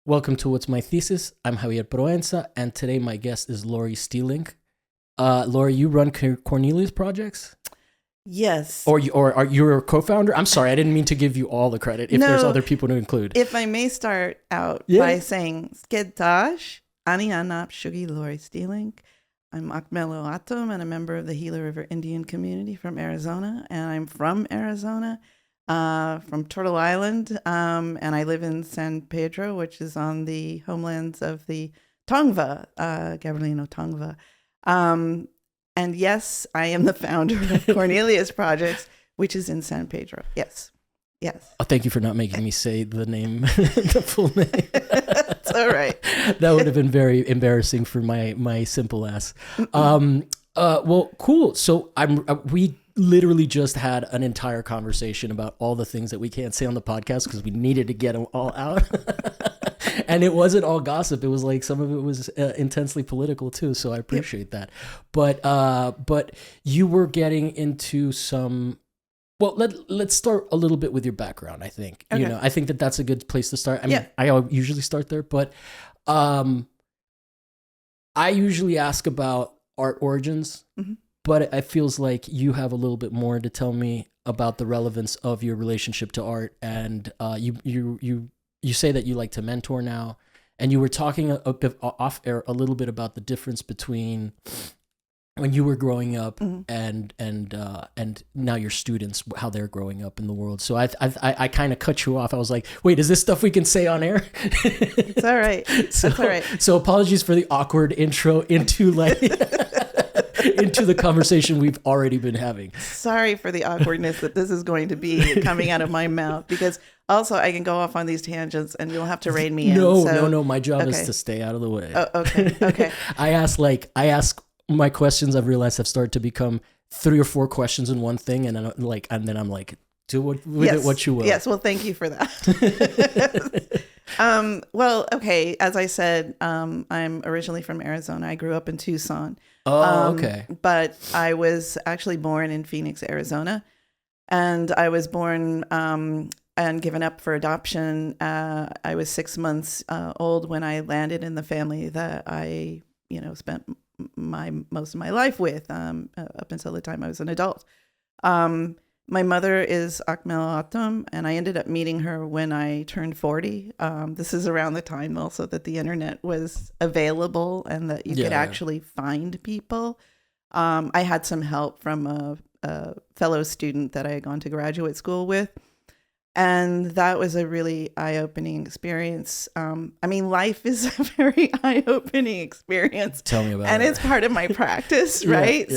Welcome to What's My Thesis. I'm Javier Proenza, and today my guest is Laurie Steelink. Laurie, you run Cornelius Projects? Yes. Or are you a co-founder? I'm sorry, I didn't mean to give you all the credit if there's other people to include. If I may start out by saying, Skeddash, Ani Anap Shugi Laurie Steelink. I'm Akmelo Atom and a member of the Gila River Indian community from Arizona. And I'm from Arizona, from Turtle Island. And I live in San Pedro, which is on the homelands of the Tongva, Gabrielino Tongva. And yes, I am the founder of Cornelius Projects, which is in San Pedro. Yes. Oh, thank you for not making me say the name, the full name. It's all right. That would have been very embarrassing for my simple ass. Well, cool. So we literally just had an entire conversation about all the things that we can't say on the podcast because we needed to get them all out. And it wasn't all gossip. It was like some of it was intensely political too. So I appreciate that. But you were getting into some. Well, let's start a little bit with your background. I think I think that's a good place to start. I mean, I usually start there, but I usually ask about art origins. Mm-hmm. But it feels like you have a little bit more to tell me about the relevance of your relationship to art, and you say that you like to mentor now, and you were talking a bit off air a little bit about the difference between when you were growing up mm-hmm. and now your students, how they're growing up in the world. So I kind of cut you off. I was like, wait, is this stuff we can say on air? It's all right. That's all right. So apologies for the awkward intro into into the conversation we've already been having. Sorry for the awkwardness that this is going to be coming out of my mouth, because also I can go off on these tangents and you'll have to rein me in. No. My job is to stay out of the way. Oh, okay. I ask my questions. I've realized have started to become 3 or 4 questions in one thing, and then I'm like, do with it what you will. Yes. Well, thank you for that. Well, okay. As I said, I'm originally from Arizona. I grew up in Tucson. Oh, okay. But I was actually born in Phoenix, Arizona, and I was born and given up for adoption. I was 6 months old when I landed in the family that I, spent most of my life with up until the time I was an adult. My mother is Akmel Atom, and I ended up meeting her when I turned 40. This is around the time also that the internet was available and that you could actually find people. I had some help from a fellow student that I had gone to graduate school with. And that was a really eye-opening experience. Life is a very eye-opening experience. Tell me about it. And it's part of my practice, right?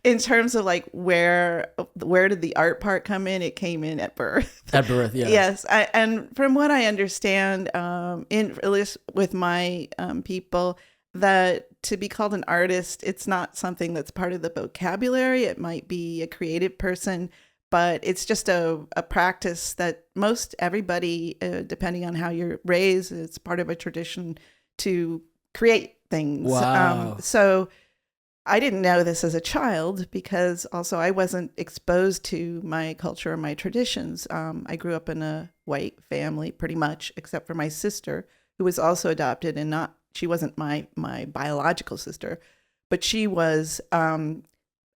In terms of like where did the art part come in? It came in at birth. At birth, yeah. Yes. And from what I understand, at least with my people, that to be called an artist, it's not something that's part of the vocabulary. It might be a creative person, but it's just a practice that most everybody, depending on how you're raised, it's part of a tradition to create things. Wow. So I didn't know this as a child because also I wasn't exposed to my culture or my traditions. I grew up in a white family pretty much, except for my sister, who was also adopted, and she wasn't my biological sister, but she was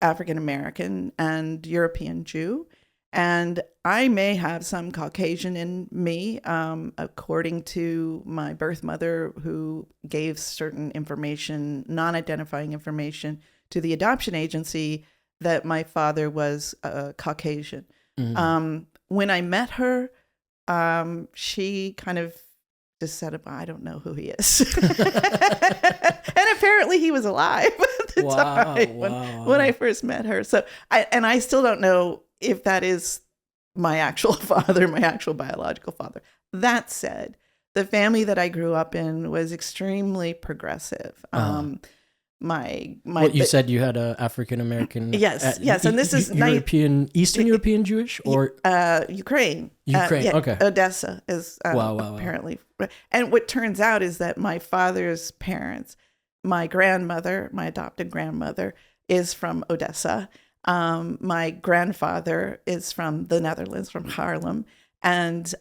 African American and European Jew, and I may have some Caucasian in me, according to my birth mother, who gave certain information, non-identifying information, to the adoption agency that my father was Caucasian. Mm-hmm. When I met her, she kind of just said, I don't know who he is. And apparently he was alive at the time when I first met her. So I still don't know if that is my actual father, my actual biological father. That said, the family that I grew up in was extremely progressive. You said you had a African American. Yes, and this is Eastern European Jewish or Ukraine. Ukraine, okay. Odessa is wow. Apparently, and what turns out is that my father's parents, my adopted grandmother, is from Odessa. My grandfather is from the Netherlands, from Haarlem. And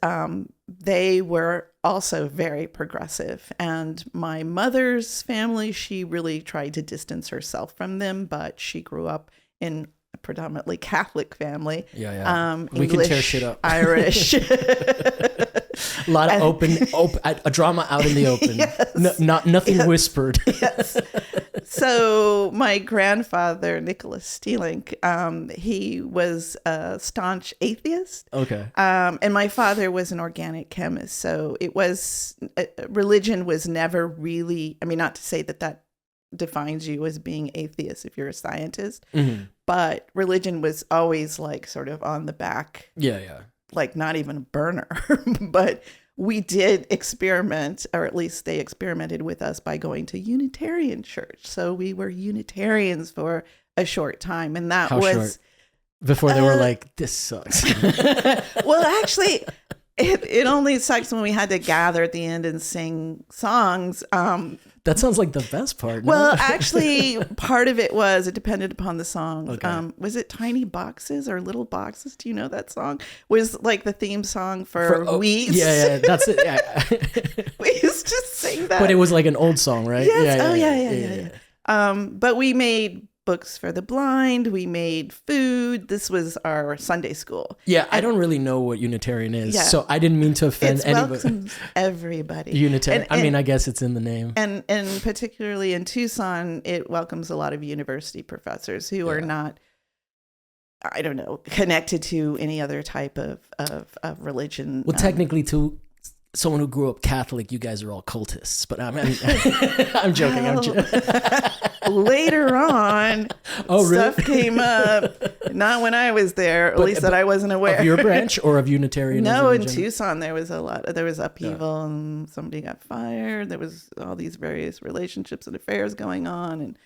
they were also very progressive. And my mother's family, she really tried to distance herself from them, but she grew up in a predominantly Catholic family. Yeah. We English, can tear shit up. Irish. A lot of open, a drama out in the open. Yes. Nothing whispered. Yes. So my grandfather, Nicholas Steelink, he was a staunch atheist. Okay. And my father was an organic chemist. So it was, religion was never really, I mean, not to say that defines you as being atheist if you're a scientist, but religion was always like sort of on the back. Yeah. Like not even a burner, but we did experiment, or at least they experimented with us by going to Unitarian church. So we were Unitarians for a short time. And that was short? Before they were like, this sucks. Well, actually, it only sucks when we had to gather at the end and sing songs. That sounds like the best part. Well, No? actually, part of it was it depended upon the song. Okay. Was it Tiny Boxes or Little Boxes? Do you know that song? Was like the theme song for Weeds. Yeah, that's it. Yeah. We used to sing that. But it was like an old song, right? Yes. Yeah. But we made books for the blind. We made food. This was our Sunday school. Yeah, I don't really know what Unitarian is, Yeah. so I didn't mean to offend It anybody. welcomes everybody. Unitarian. I mean, I guess it's in the name. And particularly in Tucson, it welcomes a lot of university professors who are not, I don't know, connected to any other type of religion. Well, technically, to someone who grew up Catholic, you guys are all cultists. But I'm joking. I'm joking. Later on, stuff came up. Not when I was there, at least that I wasn't aware. Of your branch or of Unitarianism? No, in Tucson there was there was upheaval and somebody got fired. There was all these various relationships and affairs going on, and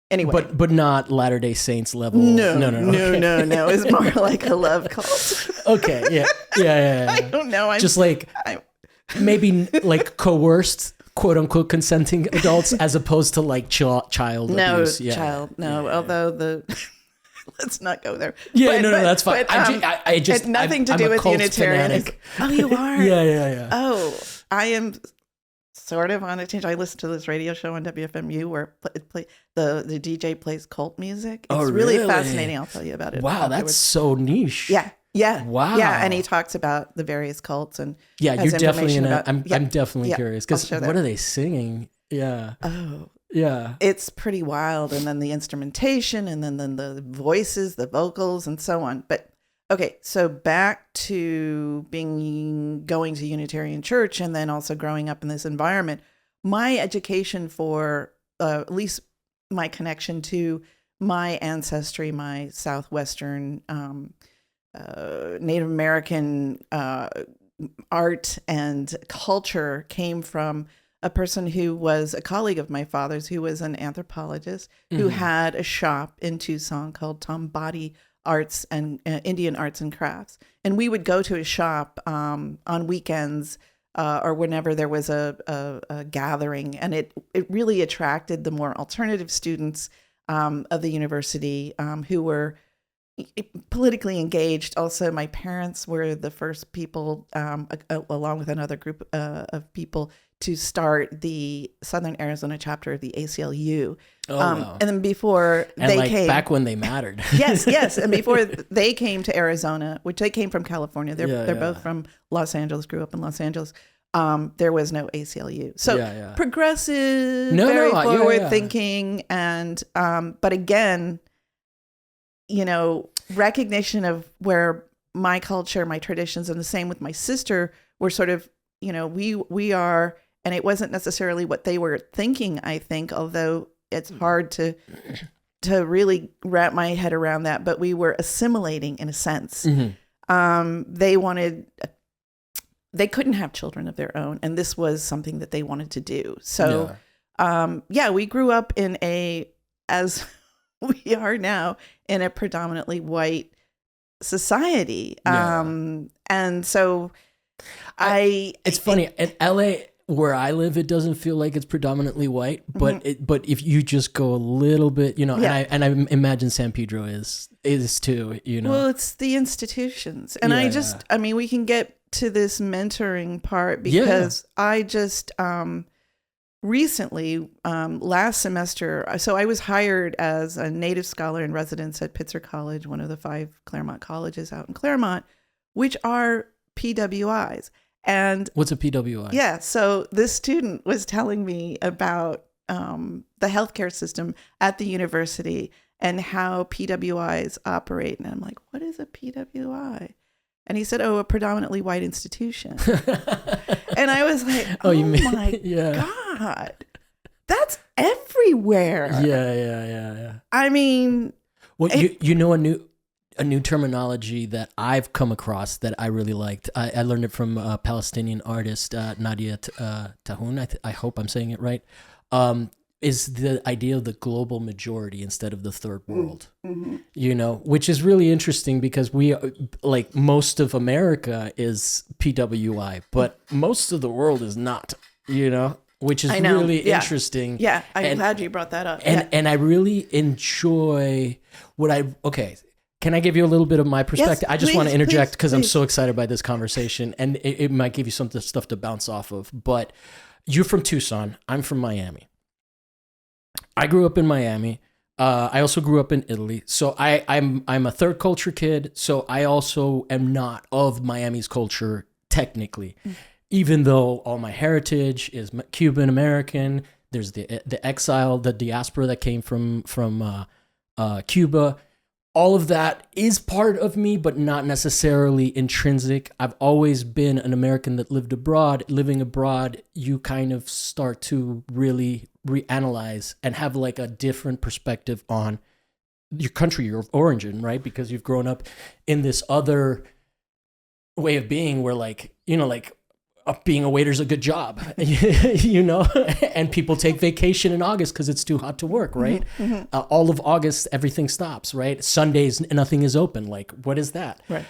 anyway. But not Latter-day Saints level. No. Okay. It's more like a love cult. Okay, yeah. I don't know. Just like maybe like coerced, quote unquote, consenting adults as opposed to like child abuse. Child. No, although let's not go there. Yeah, no, that's fine. I just had nothing to do with Unitarianism. Oh, you are? Yeah. Oh, I am sort of on a change. I listen to this radio show on WFMU where the DJ plays cult music. It's really fascinating. I'll tell you about it. Wow, that's so niche. Yeah. Wow. Yeah, and he talks about the various cults and you're definitely I'm definitely Yeah, curious because what are they singing? Yeah. Oh. Yeah. It's pretty wild, and then the instrumentation, and then the voices, the vocals, and so on. But okay, so back to going to Unitarian church, and then also growing up in this environment. My education for at least my connection to my ancestry, my Southwestern Native American art and culture came from a person who was a colleague of my father's, who was an anthropologist, who had a shop in Tucson called Tombati Arts and Indian Arts and Crafts. And we would go to his shop on weekends or whenever there was a gathering. And it really attracted the more alternative students of the university who were politically engaged. Also, my parents were the first people, along with another group of people, to start the Southern Arizona chapter of the ACLU. Wow. And then before they came, back when they mattered. yes, and before they came to Arizona, which they came from California, they're both from Los Angeles, grew up in Los Angeles. There was no ACLU, so progressive, very forward thinking, and but again, recognition of where my culture, my traditions, and the same with my sister were sort of, we are, and it wasn't necessarily what they were thinking, I think, although it's hard to really wrap my head around that, but we were assimilating in a sense. They couldn't have children of their own, and this was something that they wanted to do. So, we grew up in as we are now, in a predominantly white society. And so it's funny in LA where I live, it doesn't feel like it's predominantly white, but but if you just go a little bit, and I imagine San Pedro is too, Well, it's the institutions, and I mean, we can get to this mentoring part because I just recently, last semester, so I was hired as a native scholar in residence at Pitzer College, one of the 5 Claremont colleges out in Claremont, which are PWIs. And what's a PWI? Yeah, so this student was telling me about the healthcare system at the university and how PWIs operate. And I'm like, what is a PWI? And he said, a predominantly white institution. And I was like, my God, that's everywhere. Yeah. I mean. Well, you know, a new terminology that I've come across that I really liked. I learned it from a Palestinian artist, Nadia Tahoun. I hope I'm saying it right. Is the idea of the global majority instead of the third world, which is really interesting because we, like, most of America is PWI, but most of the world is not, which is really interesting. Yeah, I'm glad you brought that up. And I really enjoy can I give you a little bit of my perspective? Yes, I just want to interject because I'm so excited by this conversation, and it might give you some stuff to bounce off of. But you're from Tucson. I'm from Miami. I grew up in Miami. I also grew up in Italy. So I'm a third culture kid. So I also am not of Miami's culture technically, even though all my heritage is Cuban American. There's the exile, the diaspora that came from Cuba. All of that is part of me, but not necessarily intrinsic. I've always been an American that lived abroad. Living abroad, you kind of start to really reanalyze and have like a different perspective on your country, your origin, right? Because you've grown up in this other way of being where being a waiter's a good job, and people take vacation in August because it's too hot to work, right? All of August, everything stops, right? Sundays, nothing is open. Like, what is that? Right.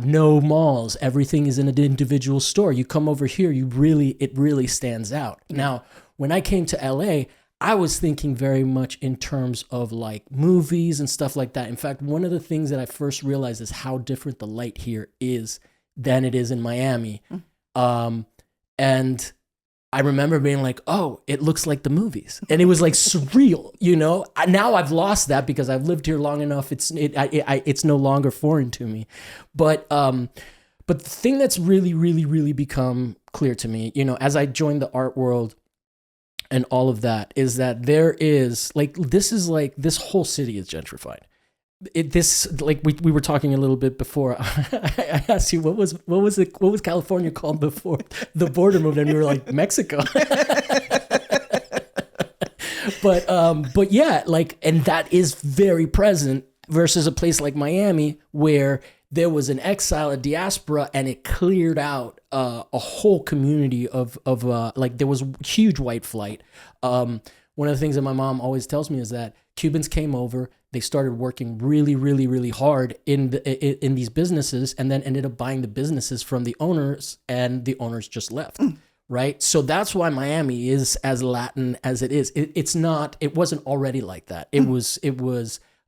No malls. Everything is in an individual store. You come over here, it really stands out. Now, when I came to LA, I was thinking very much in terms of like movies and stuff like that. In fact, one of the things that I first realized is how different the light here is than it is in Miami. And I remember being like, oh, it looks like the movies. And it was like surreal, Now I've lost that because I've lived here long enough. It's no longer foreign to me. But the thing that's really, really, really become clear to me, as I joined the art world and all of that, is that there is this whole city is gentrified. We were talking a little bit before. I asked you what was California called before the border moved, and we were like Mexico. but yeah, and that is very present versus a place like Miami where there was an exile, a diaspora, and it cleared out a whole community of there was huge white flight. One of the things that my mom always tells me is that Cubans came over, they started working really, really, really hard in these businesses, and then ended up buying the businesses from the owners, and the owners just left, right? So that's why Miami is as Latin as it is. It wasn't already like that. It was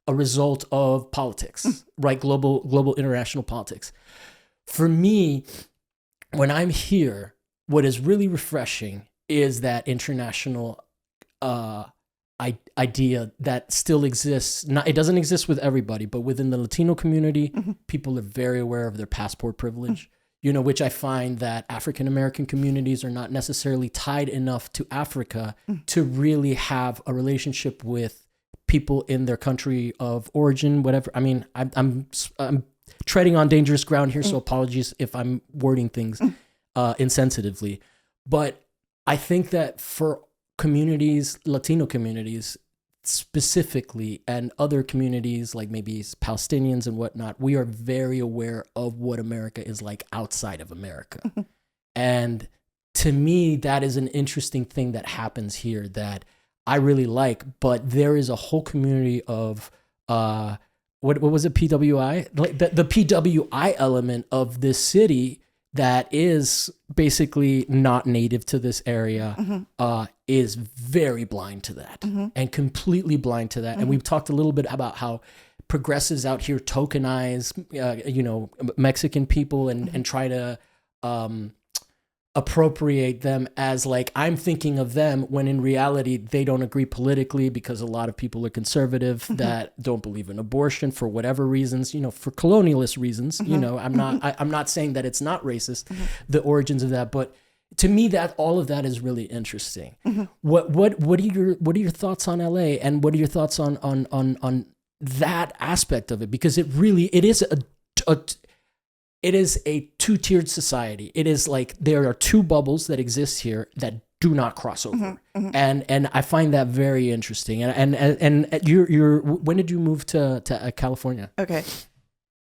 a result of politics, right? Global international politics. For me, when I'm here, what is really refreshing is that international idea that still exists. It doesn't exist with everybody, but within the Latino community, people are very aware of their passport privilege, which I find that African American communities are not necessarily tied enough to Africa to really have a relationship with people in their country of origin, whatever. I mean, I'm treading on dangerous ground here, so apologies if I'm wording things insensitively. But I think that for communities, Latino communities specifically, and other communities like maybe Palestinians and whatnot, we are very aware of what America is like outside of America. And to me, that is an interesting thing that happens here that I really like. But there is a whole community of what was it, PWI? Like the PWI element of this city that is basically not native to this area is very blind to that and completely blind to that. And we've talked a little bit about how progressives out here tokenize, Mexican people and try to appropriate them as like, I'm thinking of them, when in reality they don't agree politically, because a lot of people are conservative that don't believe in abortion for whatever reasons, for colonialist reasons. I'm not saying that it's not racist, the origins of that, but to me, that all of that is really interesting. What are your thoughts on LA, and what are your thoughts on that aspect of it? Because it is a two-tiered society. It is like there are two bubbles that exist here that do not cross over, and I find that very interesting. And you're when did you move to California? Okay,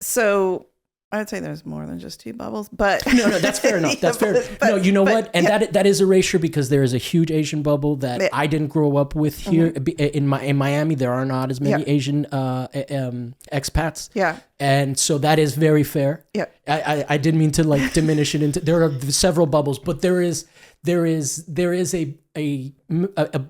so I'd say there's more than just two bubbles, but no, that's fair enough. That's fair. No, you know what? And that is erasure, because there is a huge Asian bubble that I didn't grow up with here. In Miami, there are not as many Asian expats. Yeah. And so that is very fair. Yeah. I didn't mean to like diminish it into. There are several bubbles, but there is a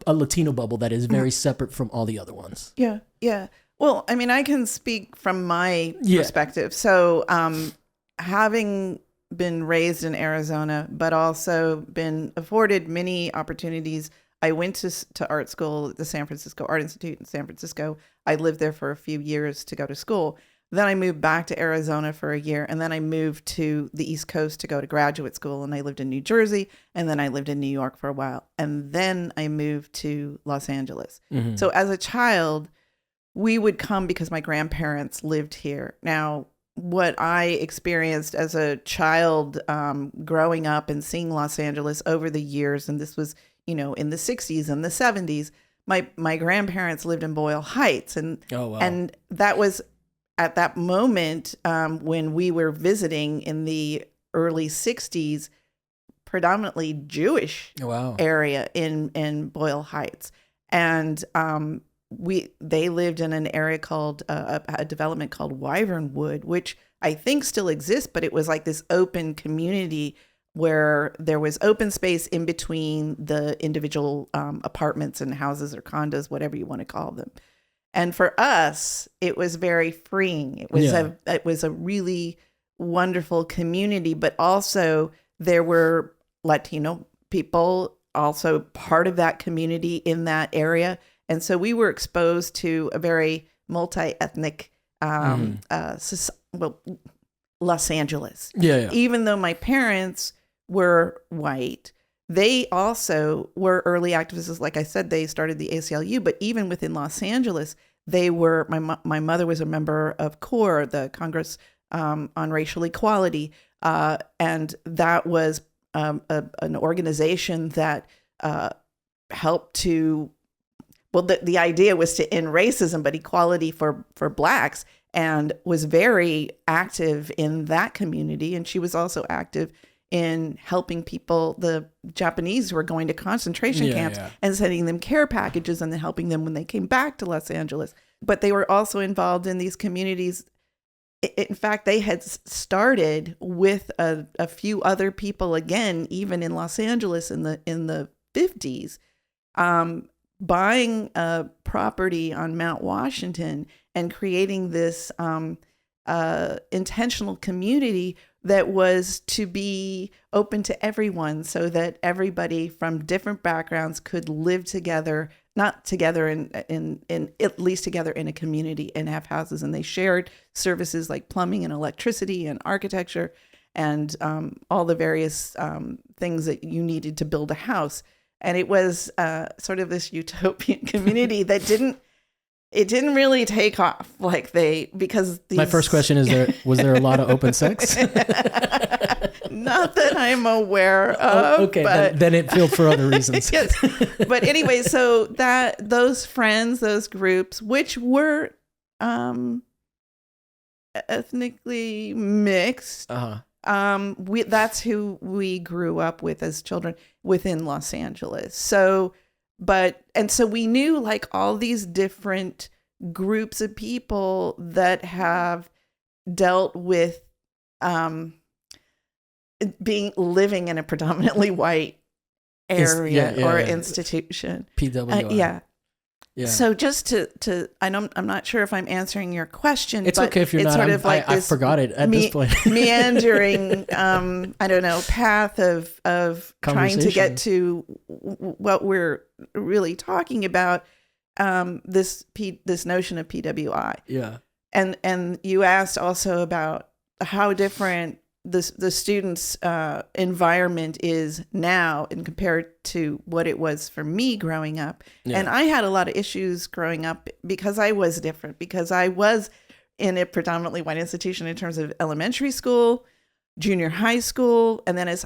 Latino bubble that is very separate from all the other ones. Yeah. Yeah. Well, I mean, I can speak from my perspective. So, having been raised in Arizona, but also been afforded many opportunities. I went to art school at the San Francisco Art Institute in San Francisco. I lived there for a few years to go to school. Then I moved back to Arizona for a year, and then I moved to the East Coast to go to graduate school, and I lived in New Jersey, and then I lived in New York for a while, and then I moved to Los Angeles. So as a child, we would come because my grandparents lived here. Now, what I experienced as a child growing up and seeing Los Angeles over the years, and this was, in the 60s and the 70s, my grandparents lived in Boyle Heights. And, and that was at that moment when we were visiting in the early 60s, predominantly Jewish area in Boyle Heights. And they lived in an area called a development called Wyvernwood, which I think still exists, but it was like this open community where there was open space in between the individual apartments and houses or condos, whatever you want to call them. And for us, it was very freeing. It was a really wonderful community, but also there were Latino people also part of that community in that area. And so we were exposed to a very multi-ethnic, Los Angeles. Even though my parents were white, they also were early activists. Like I said, they started the ACLU, but even within Los Angeles, they were, my mother was a member of CORE, the Congress on Racial Equality. And that was an organization that helped to, the idea was to end racism, but equality for Blacks, and was very active in that community. And she was also active in helping people, the Japanese who were going to concentration camps and sending them care packages and then helping them when they came back to Los Angeles. But they were also involved in these communities. In fact, they had started with a few other people, again, even in Los Angeles in the 50s, buying a property on Mount Washington and creating this intentional community that was to be open to everyone, so that everybody from different backgrounds could live together, not together in at least together in a community and have houses. And they shared services like plumbing and electricity and architecture and all the various things that you needed to build a house. And it was sort of this utopian community that didn't really take off because these... My first question is, was there a lot of open sex? Not that I'm aware of. Okay, but... then it failed for other reasons. Yes. But anyway, so those friends, those groups, which were ethnically mixed, that's who we grew up with as children within Los Angeles. So we knew like all these different groups of people that have dealt with being living in a predominantly white area or institution. PWI. Yeah. Yeah. So just to I'm not sure if I'm answering your question. It's but okay if you're it's not. Sort of like I forgot it at this point. meandering, I don't know, path of trying to get to what we're really talking about. This notion of PWI. Yeah. And you asked also about how different the students' environment is now and compared to what it was for me growing up. Yeah. And I had a lot of issues growing up because I was different, because I was in a predominantly white institution in terms of elementary school, junior high school. And then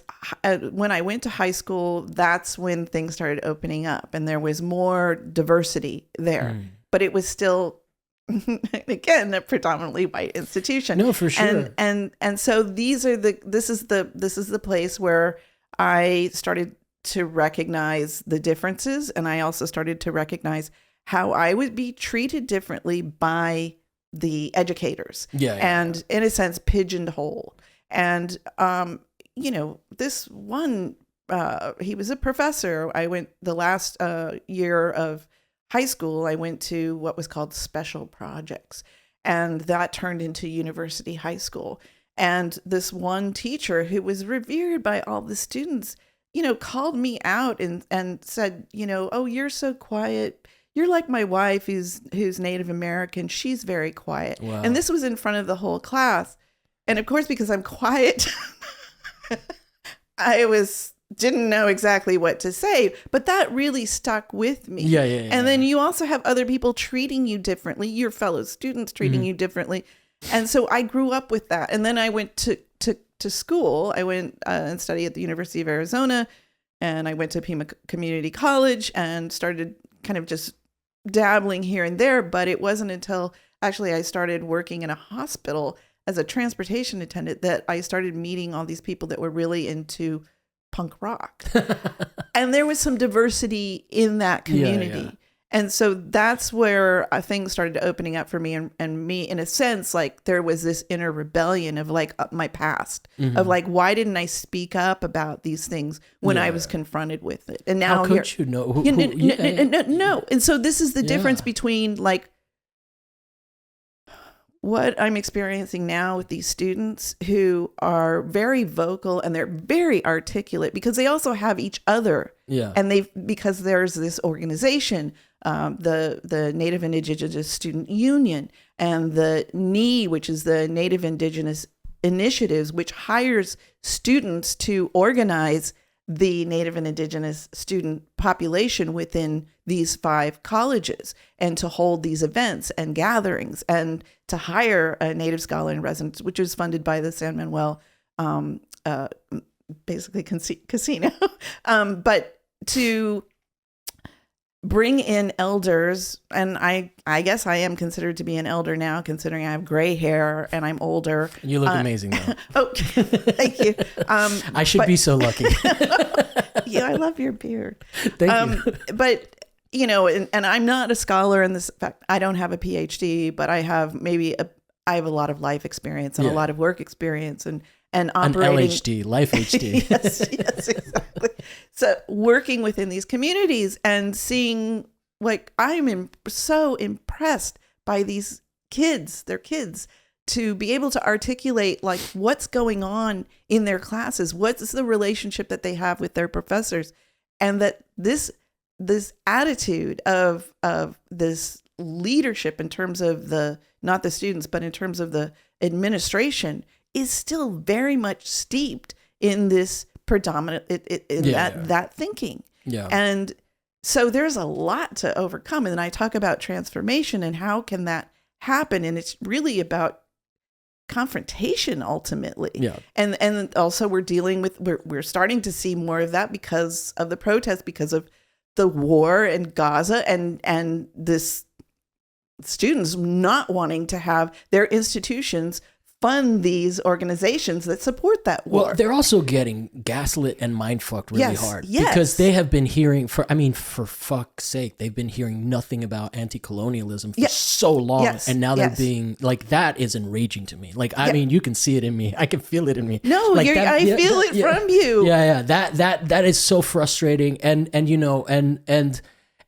when I went to high school, that's when things started opening up and there was more diversity there. But it was still, again, a predominantly white institution. No, for sure. And so this is the place where I started to recognize the differences, and I also started to recognize how I would be treated differently by the educators. And in a sense, pigeonholed. And this one, he was a professor. I went the last year of high school, I went to what was called special projects, and that turned into university high school. And this one teacher who was revered by all the students, called me out and said, oh, you're so quiet. You're like my wife who's Native American. She's very quiet. Wow. And this was in front of the whole class. And of course, because I'm quiet, I didn't know exactly what to say, but that really stuck with me. Yeah. And then you also have other people treating you differently, your fellow students treating you differently. And so I grew up with that. And then I went to school. I went and studied at the University of Arizona, and I went to Pima Community College and started kind of just dabbling here and there. But it wasn't until actually I started working in a hospital as a transportation attendant that I started meeting all these people that were really into punk rock. And there was some diversity in that community. Yeah. And so that's where things started opening up for me and me, in a sense, like there was this inner rebellion of like my past of like, why didn't I speak up about these things when I was confronted with it? And now how could you know? No. And so this is the difference between like what I'm experiencing now with these students who are very vocal and they're very articulate because they also have each other. Yeah. And because there's this organization, the Native and Indigenous Student Union, and the NIE, which is the Native Indigenous Initiatives, which hires students to organize the Native and Indigenous student population within these 5 colleges and to hold these events and gatherings and to hire a Native scholar in residence, which is funded by the San Manuel, basically casino, but to bring in elders. And I guess I am considered to be an elder now, considering I have gray hair and I'm older. You look amazing though. Oh, thank you. I should be so lucky. Yeah, I love your beard. Thank you. But and I'm not a scholar in this fact. I don't have a PhD, but I have I have a lot of life experience and a lot of work experience and operating. An LHD, life HD. Yes, exactly. So working within these communities and seeing, like, I'm so impressed by these kids, their kids, to be able to articulate like what's going on in their classes, what's the relationship that they have with their professors, and that this attitude of this leadership in terms of not the students, but in terms of the administration is still very much steeped in this predominant that thinking. Yeah. And so there's a lot to overcome. And then I talk about transformation and how can that happen? And it's really about confrontation ultimately. Yeah. And also we're starting to see more of that because of the protests, because of the war in Gaza and this students not wanting to have their institutions fund these organizations that support that war. Well, they're also getting gaslit and mind fucked really hard yes. because they have been hearing for fuck's sake, they've been hearing nothing about anti-colonialism for so long, and now they're being like, that is enraging to me. Like, I mean, you can see it in me, I can feel it in me. No, like I feel it from you. Yeah, that is so frustrating, and you know, and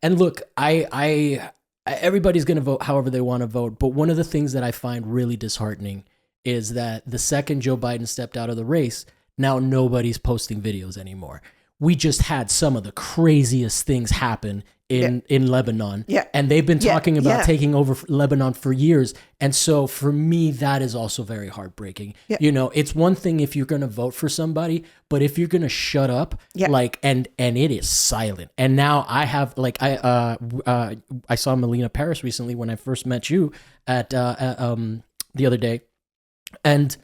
look, I everybody's gonna vote however they want to vote, but one of the things that I find really disheartening is that the second Joe Biden stepped out of the race, now nobody's posting videos anymore. We just had some of the craziest things happen in Lebanon. Yeah. And they've been talking about taking over Lebanon for years. And so for me, that is also very heartbreaking. Yeah. You know, it's one thing if you're going to vote for somebody, but if you're going to shut up, like, and it is silent. And now I have, like, I saw Melina Paris recently when I first met you at the other day. And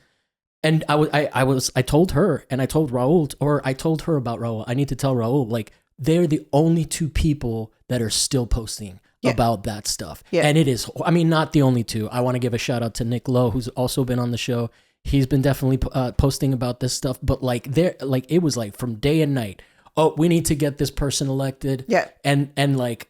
I told her, and I told Raul, or I told her about Raul. I need to tell Raul, like, they're the only two people that are still posting about that stuff. Yeah. And it is, I mean, not the only two. I want to give a shout out to Nick Lowe, who's also been on the show. He's been definitely posting about this stuff, but like it was like from day and night. Oh, we need to get this person elected. Yeah. And I'm like,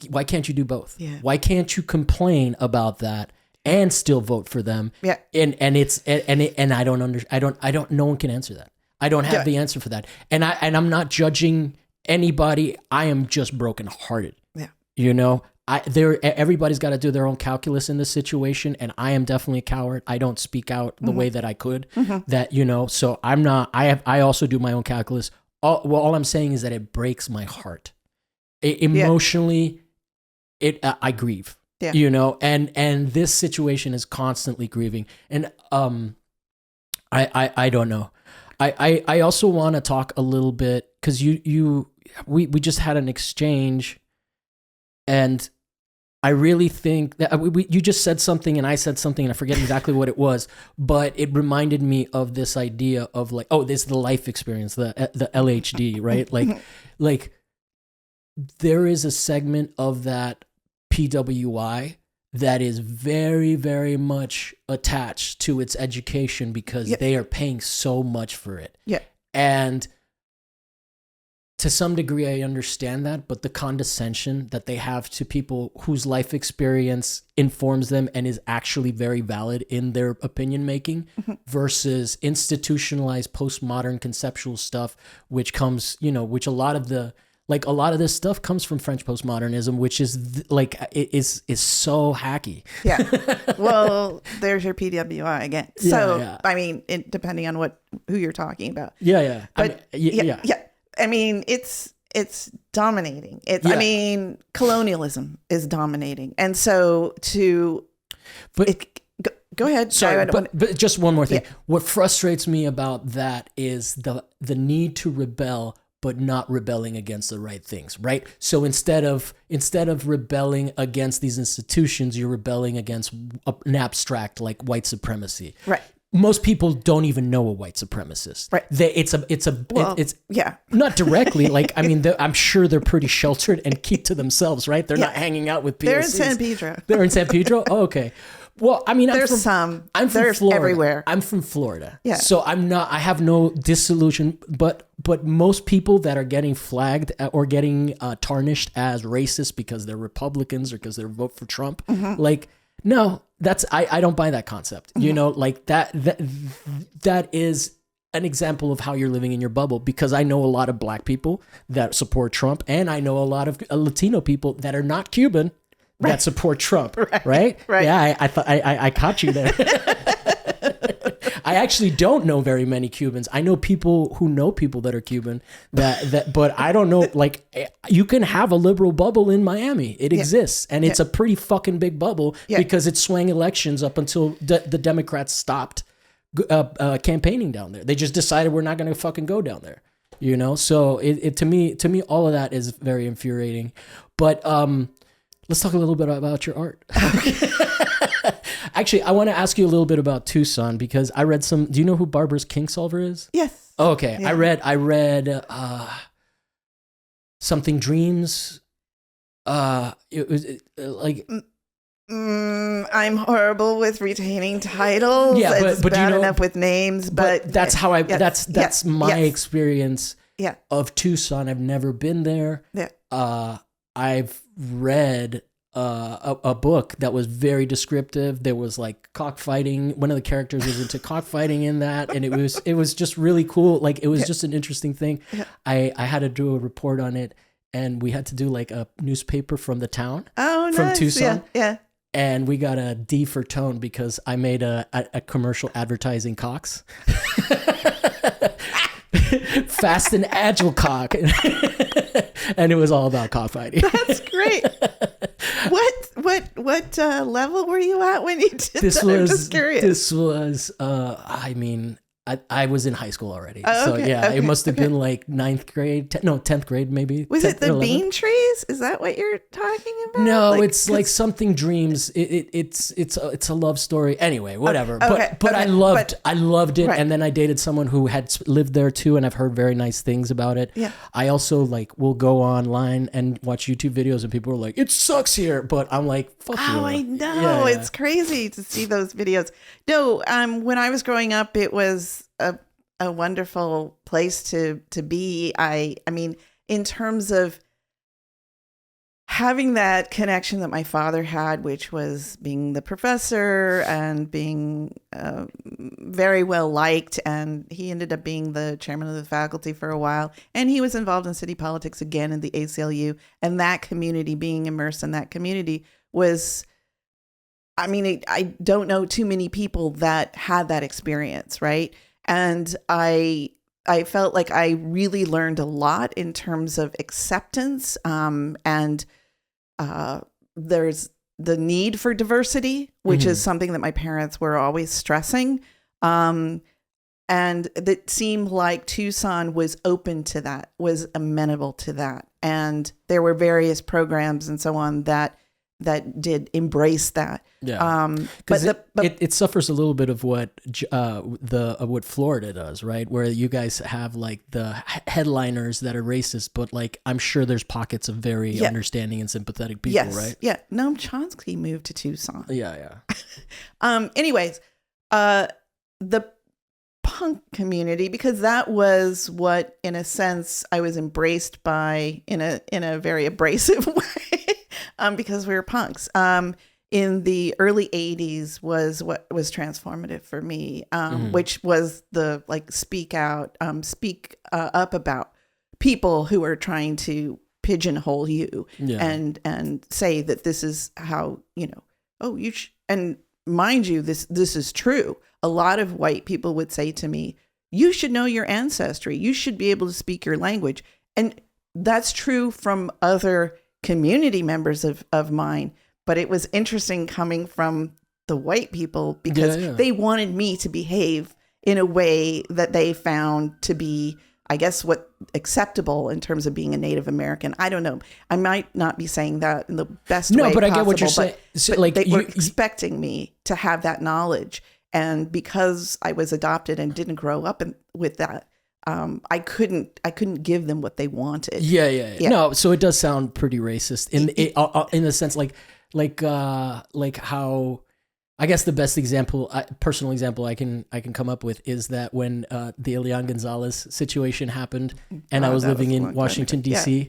why can't you do both? Yeah. Why can't you complain about that and still vote for them? Yeah. And I don't no one can answer that. I don't have the answer for that. And I'm not judging anybody. I am just brokenhearted. Yeah. You know, everybody's got to do their own calculus in this situation, and I am definitely a coward. I don't speak out the way that I could. That, you know, so I'm not. I also do my own calculus. All I'm saying is that it breaks my heart. Emotionally, I grieve. Yeah. You know, and this situation is constantly grieving, and I don't know. I also want to talk a little bit because we just had an exchange, and I really think that you just said something and I said something and I forget exactly what it was, but it reminded me of this idea of like, oh, this is the life experience, the LHD, right? like there is a segment of that PWI that is very, very much attached to its education because they are paying so much for it. Yeah. And to some degree, I understand that, but the condescension that they have to people whose life experience informs them and is actually very valid in their opinion making versus institutionalized postmodern conceptual stuff, which comes, you know, which a lot of this stuff comes from French postmodernism, which is is so hacky. Yeah. Well, there's your PWI again. So, I mean, depending on who you're talking about. Yeah. But I mean, it's dominating. I mean, colonialism is dominating. And so go ahead. Sorry, but just one more thing. Yeah. What frustrates me about that is the need to rebel, but not rebelling against the right things, right? So instead of rebelling against these institutions, you're rebelling against an abstract like white supremacy. Right. Most people don't even know a white supremacist. Right. It's not directly. Like, I mean, I'm sure they're pretty sheltered and keep to themselves, right? They're not hanging out with POCs. They're in San Pedro. They're in San Pedro? Oh, okay. Well, I mean, I'm from Florida. Everywhere. I'm from Florida. Yeah. So I have no disillusion, but most people that are getting flagged or getting tarnished as racist because they're Republicans or because they vote for Trump, like, no, I don't buy that concept. You know, like that is an example of how you're living in your bubble, because I know a lot of black people that support Trump, and I know a lot of Latino people that are not Cuban that support Trump. Right. Yeah. I thought I caught you there. I actually don't know very many Cubans. I know people who know people that are Cuban but I don't know, like, you can have a liberal bubble in Miami. It exists. And it's a pretty fucking big bubble because it swung elections up until the Democrats stopped campaigning down there. They just decided we're not going to fucking go down there, you know? So it to me, all of that is very infuriating. But let's talk a little bit about your art. Actually, I want to ask you a little bit about Tucson, because I read do you know who Barbara's Kingsolver is? Yes. Oh, okay. Yeah. I read Something Dreams. It was like I'm horrible with retaining titles. Yeah, it's but bad you know, enough with names, but that's how I. yes, That's my yes, experience yeah, of Tucson. I've never been there. yeah. I've read a book that was very descriptive. There was like cockfighting. One of the characters was into cockfighting in that, and it was just really cool. Like it was just an interesting thing. Yeah. I had to do a report on it, and we had to do like a newspaper from the town. Oh, from nice. Tucson. Yeah. And we got a D for tone because I made a commercial advertising cocks. Fast and agile cock. And it was all about cockfighting. That's great. What level were you at when you did that? I'm just curious. This was, I mean, I was in high school already. Oh, so okay, yeah, okay, it must have been like 10th grade maybe. Was it the 11th? bean trees? Is that what you're talking about? No, Like, it's like something dreams. It's a love story. Anyway, whatever. Okay, But I loved it. Right. And then I dated someone who had lived there too, and I've heard very nice things about it. Yeah. I also like will go online and watch YouTube videos, and people are like, "It sucks here," but I'm like, "Fuck you." Oh, I know. Yeah, yeah. It's crazy to see those videos. No, when I was growing up, it was a wonderful place to be. I mean, in terms of having that connection that my father had, which was being the professor and being very well liked, and he ended up being the chairman of the faculty for a while, and he was involved in city politics again in the ACLU, and that community, being immersed in that community was, I mean, I don't know too many people that had that experience, right? And I felt like I really learned a lot in terms of acceptance, and there's the need for diversity, which is something that my parents were always stressing. And it seemed like Tucson was open to that, was amenable to that. And there were various programs and so on that did embrace that. Yeah. Because it suffers a little bit of what what Florida does, right? Where you guys have like the headliners that are racist, but like I'm sure there's pockets of very understanding and sympathetic people, yes, right? Yeah. Noam Chomsky moved to Tucson. Yeah. Anyways, the punk community, because that was what, in a sense, I was embraced by in a very abrasive way. Because we were punks. In the early 80s was what was transformative for me, which was the like speak up about people who are trying to pigeonhole you and say that this is how, and mind you, this is true. A lot of white people would say to me, you should know your ancestry. You should be able to speak your language. And that's true from other community members of mine, but it was interesting coming from the white people because they wanted me to behave in a way that they found to be, I guess, what acceptable in terms of being a Native American. I don't know. I might not be saying that in the best way possible. No, but I get what you're saying. But like they were expecting me to have that knowledge, and because I was adopted and didn't grow up with that, I couldn't give them what they wanted. Yeah. No, so it does sound pretty racist in the sense like how, I guess the best personal example I can come up with is that when the Elian Gonzalez situation happened and I was living in Washington D.C.,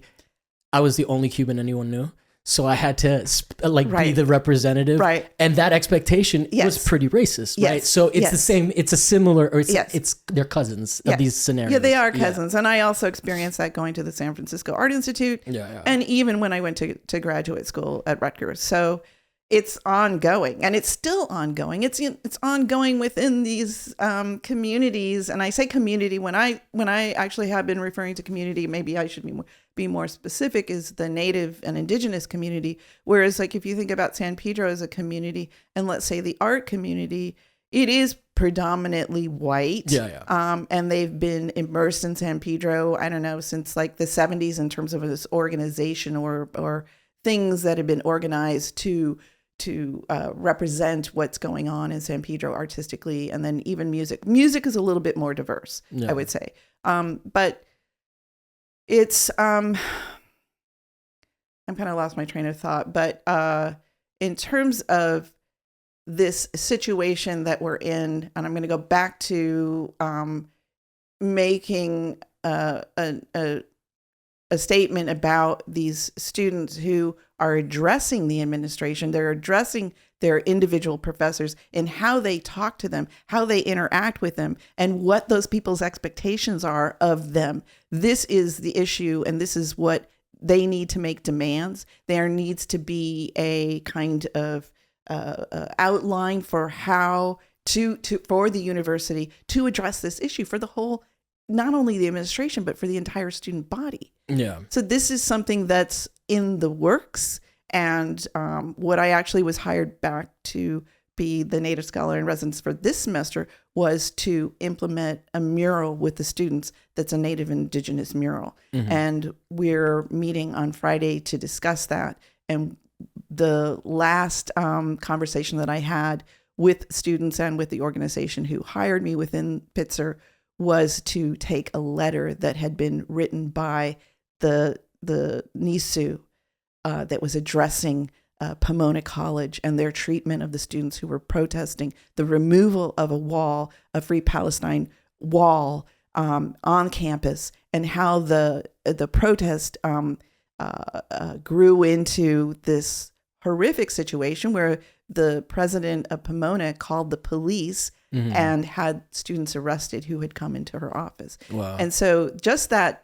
I was the only Cuban anyone knew. So I had to be the representative, right? And that expectation was pretty racist, right? So it's the same. It's a similar, or it's they're cousins of these scenarios. Yeah, they are cousins, and I also experienced that going to the San Francisco Art Institute, and even when I went to graduate school at Rutgers. So it's ongoing, and it's still ongoing. It's ongoing within these communities, and I say community when I actually have been referring to community. Maybe I should be more specific, is the Native and Indigenous community. Whereas like if you think about San Pedro as a community, and let's say the art community, it is predominantly white. And they've been immersed in San Pedro, I don't know, since like the 70s in terms of this organization or things that have been organized to represent what's going on in San Pedro artistically. And then even music is a little bit more diverse, I would say. But it's, I'm kind of lost my train of thought, but in terms of this situation that we're in, and I'm going to go back to making a statement about these students who are addressing the administration. They're addressing their individual professors in how they talk to them, how they interact with them, and what those people's expectations are of them. This is the issue, and this is what they need to make demands. There needs to be a kind of outline for how to for the university to address this issue for the whole, not only the administration, but for the entire student body. Yeah. So this is something that's in the works. And what I actually was hired back to be the Native Scholar in Residence for this semester was to implement a mural with the students that's a Native Indigenous mural. Mm-hmm. And we're meeting on Friday to discuss that. And the last conversation that I had with students and with the organization who hired me within Pitzer was to take a letter that had been written by the NISU that was addressing Pomona College and their treatment of the students who were protesting the removal of a wall, a Free Palestine wall on campus, and how the protest grew into this horrific situation where the president of Pomona called the police and had students arrested who had come into her office. Wow. And so just that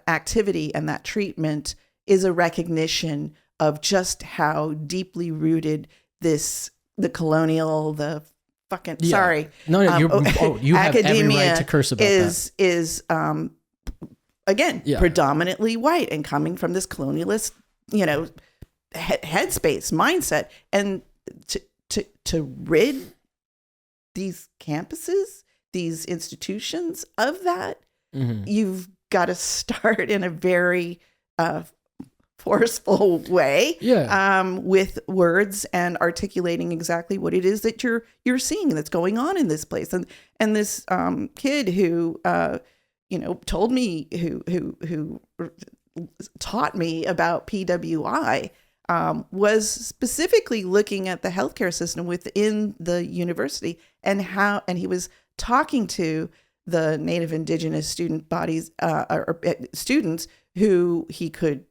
activity and that treatment is a recognition of just how deeply rooted the colonial, the fucking, Yeah. sorry. No, you have every right to curse about that. Is again, predominantly white and coming from this colonialist, headspace, mindset. And to rid these campuses, these institutions of that, you've got to start in a very forceful way, with words and articulating exactly what it is that you're seeing that's going on in this place. And this kid who told me, who taught me about PWI, was specifically looking at the healthcare system within the university and he was talking to the Native Indigenous student bodies, or students who he could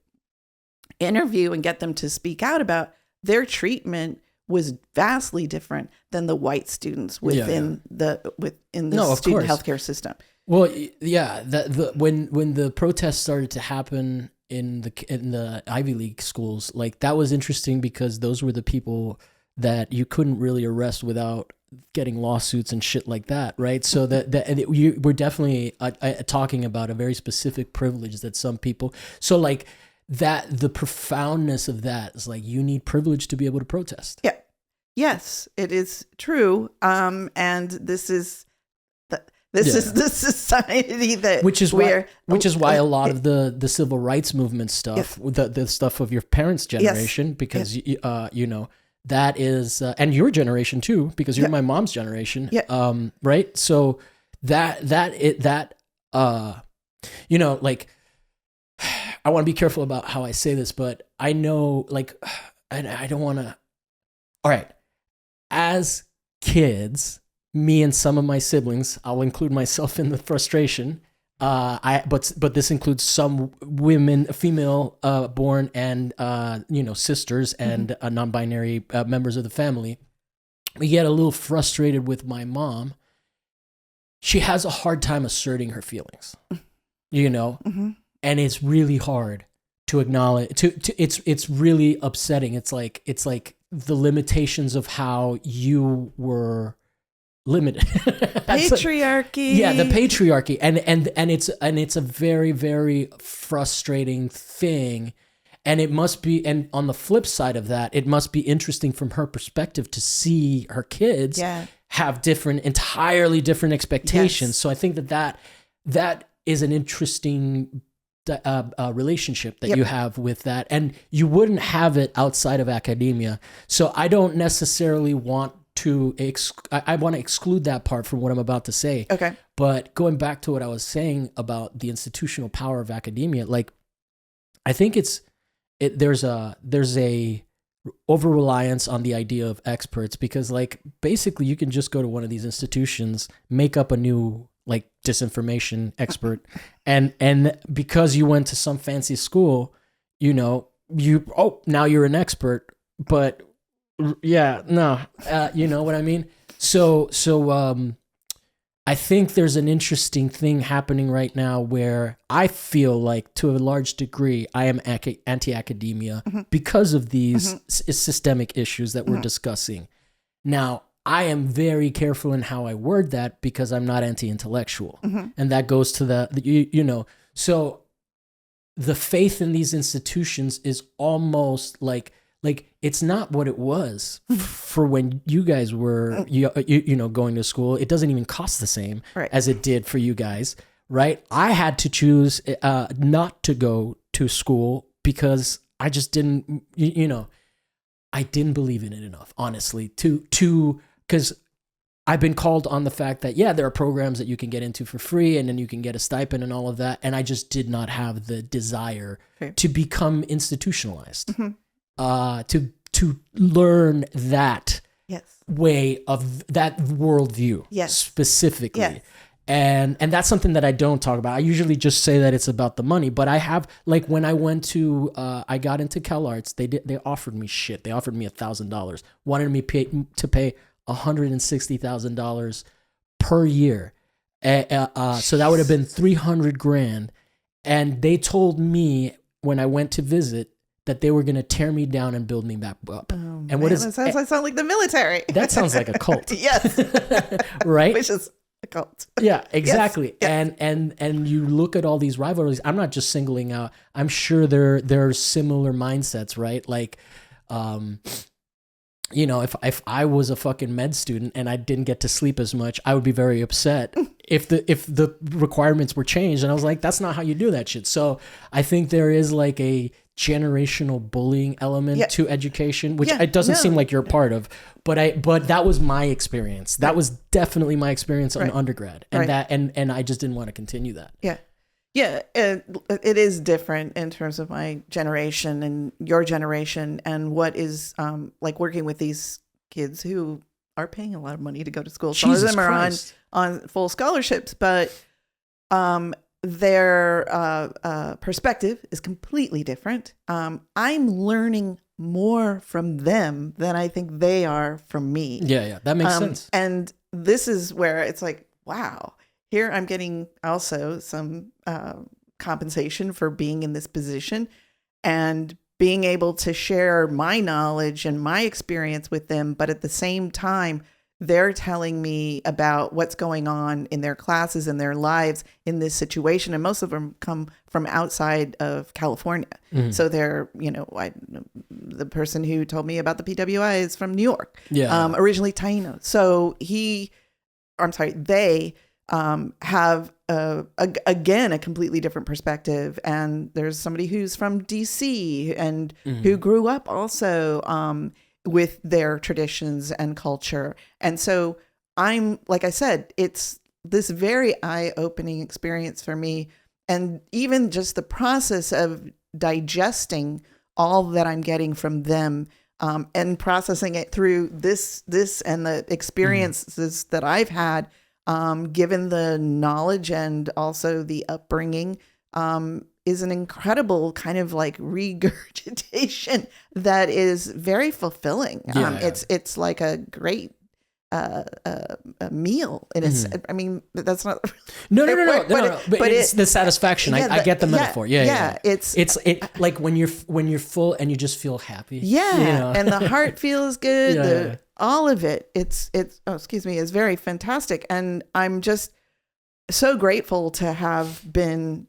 interview and get them to speak out about. Their treatment was vastly different than the white students within the student healthcare system. Well, yeah, when the protests started to happen in the Ivy League schools, like, that was interesting because those were the people that you couldn't really arrest without getting lawsuits and shit like that, right? So we're definitely talking about a very specific privilege that some people. So like that, the profoundness of that is like, you need privilege to be able to protest. Yeah. Yes, it is true. And this is the society that which is why a lot of the civil rights movement stuff, the stuff of your parents' generation, because that is, and your generation too, because you're my mom's generation, right? So like, I want to be careful about how I say this, but I know, like, I don't want to. All right, as kids, me and some of my siblings, I'll include myself in the frustration. But this includes some women, female born, and sisters and non-binary members of the family. We get a little frustrated with my mom. She has a hard time asserting her feelings, and it's really hard to acknowledge. It's really upsetting. It's like the limitations of how you were limited. Patriarchy. The patriarchy, and it's a very, very frustrating thing. And it must be, and on the flip side of that, it must be interesting from her perspective to see her kids have entirely different expectations. Yes. So I think that is an interesting relationship that you have with that, and you wouldn't have it outside of academia. So I don't necessarily want to I want to exclude that part from what I'm about to say. Okay. But going back to what I was saying about the institutional power of academia, like, I think there's a over reliance on the idea of experts, because like basically you can just go to one of these institutions, make up a new like disinformation expert, and because you went to some fancy school, you know, now you're an expert, but yeah, no, you know what I mean? So I think there's an interesting thing happening right now where I feel like to a large degree I am anti-academia because of these systemic issues that we're discussing. Now, I am very careful in how I word that because I'm not anti-intellectual. And that goes to you know, so the faith in these institutions is almost like it's not what it was for when you guys were you know going to school. It doesn't even cost the same as it did for you guys, right? I had to choose not to go to school because I just didn't, you know, I didn't believe in it enough, honestly, to because I've been called on the fact that, yeah, there are programs that you can get into for free and then you can get a stipend and all of that. And I just did not have the desire to become institutionalized, to learn that way of that worldview specifically. Yes. And that's something that I don't talk about. I usually just say that it's about the money, but I have, like when I went to, I got into CalArts, they offered me shit. They offered me $1,000, wanted me to pay $160,000 per year. So that would have been 300 grand. And they told me when I went to visit that they were going to tear me down and build me back up. Oh, and what is that? Sounds like the military. That sounds like a cult. Yes. Right? Which is a cult. Yeah, exactly. Yes. And you look at all these rivalries. I'm not just singling out. I'm sure there are similar mindsets, right? Like, you know, if I was a fucking med student and I didn't get to sleep as much, I would be very upset if the requirements were changed. And I was like, that's not how you do that shit. So I think there is like a generational bullying element to education, which it doesn't seem like you're a part of, but that was my experience. That was definitely my experience in undergrad, and and I just didn't want to continue that. Yeah, it is different in terms of my generation and your generation, and what is like working with these kids who are paying a lot of money to go to school. Some of them are on full scholarships, but their perspective is completely different. I'm learning more from them than I think they are from me. Yeah, that makes sense. And this is where it's like, wow. Here I'm getting also some compensation for being in this position and being able to share my knowledge and my experience with them. But at the same time, they're telling me about what's going on in their classes and their lives in this situation. And most of them come from outside of California. Mm-hmm. So they're, you know, the person who told me about the PWI is from New York, originally Taino. So they have again a completely different perspective, and there's somebody who's from DC and who grew up also with their traditions and culture. And so I'm, like I said, it's this very eye-opening experience for me, and even just the process of digesting all that I'm getting from them and processing it through this and the experiences that I've had. Given the knowledge and also the upbringing, is an incredible kind of like regurgitation that is very fulfilling. It's like a great a meal in a I mean, that's not no. But it's the satisfaction. I get the metaphor. Yeah. It's like when you're full and you just feel happy. Yeah, you know? And the heart feels good. Yeah. All of it. It's is very fantastic, and I'm just so grateful to have been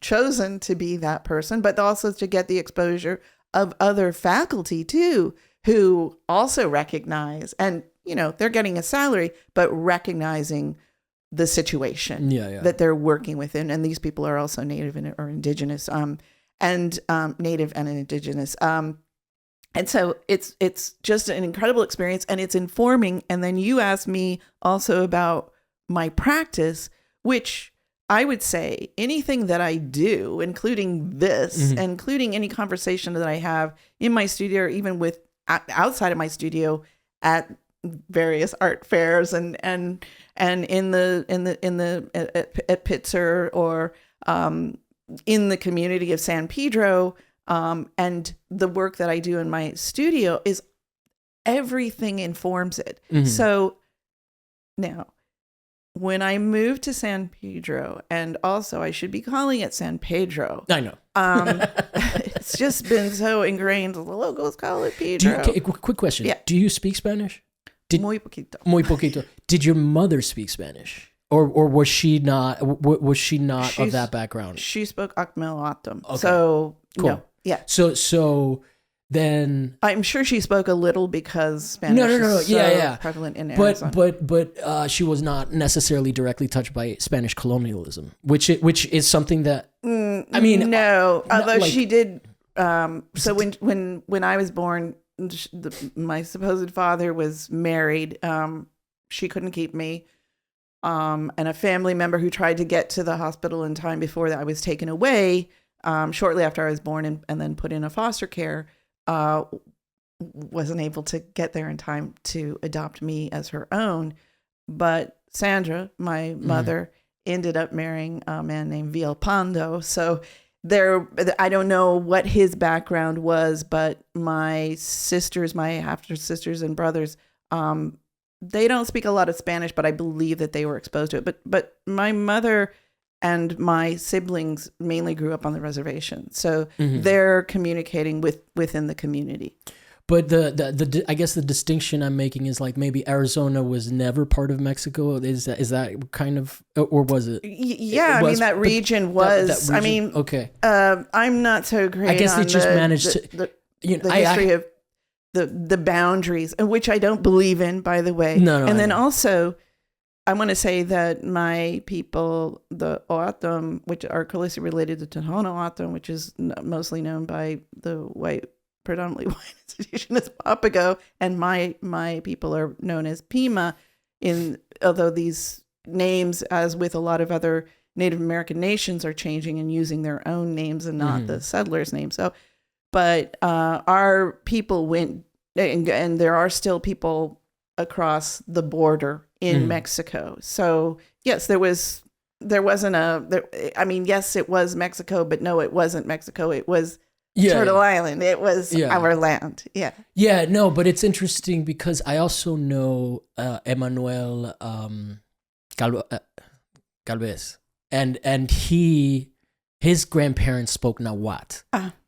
chosen to be that person, but also to get the exposure of other faculty too, who also recognize, and you know, they're getting a salary, but recognizing the situation that they're working within. And these people are also Native or Indigenous, and Native and Indigenous. And so it's just an incredible experience, and it's informing. And then you asked me also about my practice, which I would say anything that I do, including this, including any conversation that I have in my studio or even with outside of my studio at various art fairs and in the at Pitzer or in the community of San Pedro, and the work that I do in my studio is everything informs it. So now, when I moved to San Pedro, and also I should be calling it San Pedro. I know. It's just been so ingrained. The locals call it Pedro. Quick question. Yeah. Do you speak Spanish? Muy poquito. Muy poquito. Did your mother speak Spanish? Or was she not of that background? She spoke Akmel-Atom. Okay. So, Cool. no. Yeah. So then I'm sure she spoke a little because Spanish is so prevalent in Arizona. But she was not necessarily directly touched by Spanish colonialism, which is something that I mean, no. Although she did. So when I was born, my supposed father was married. She couldn't keep me. And a family member who tried to get to the hospital in time before that I was taken away, shortly after I was born and then put in a foster care, wasn't able to get there in time to adopt me as her own. But Sandra, my mother, ended up marrying a man named Villalpando. So I don't know what his background was, but my half sisters and brothers, they don't speak a lot of Spanish, but I believe that they were exposed to it. But my mother and my siblings mainly grew up on the reservation, so they're communicating within the community. But the I guess the distinction I'm making is like maybe Arizona was never part of Mexico. Is that kind of, or was it? Yeah, I mean that region was. That region, I mean, okay. I'm not so great. I guess they just managed the history of the boundaries, which I don't believe in, by the way. No, and then also, I want to say that my people, the O'atom, which are closely related to Tohono O'atom, which is mostly known by the predominantly white Indigenous Papago, and my people are known as Pima. Although these names, as with a lot of other Native American nations, are changing and using their own names and not the settlers' names. So, but our people went, and there are still people across the border in Mexico. So yes, yes, it was Mexico, but no, it wasn't Mexico. It was Turtle Island. It was our land. Yeah. Yeah, no, but it's interesting because I also know Emmanuel Galvez, and his grandparents spoke Nahuatl.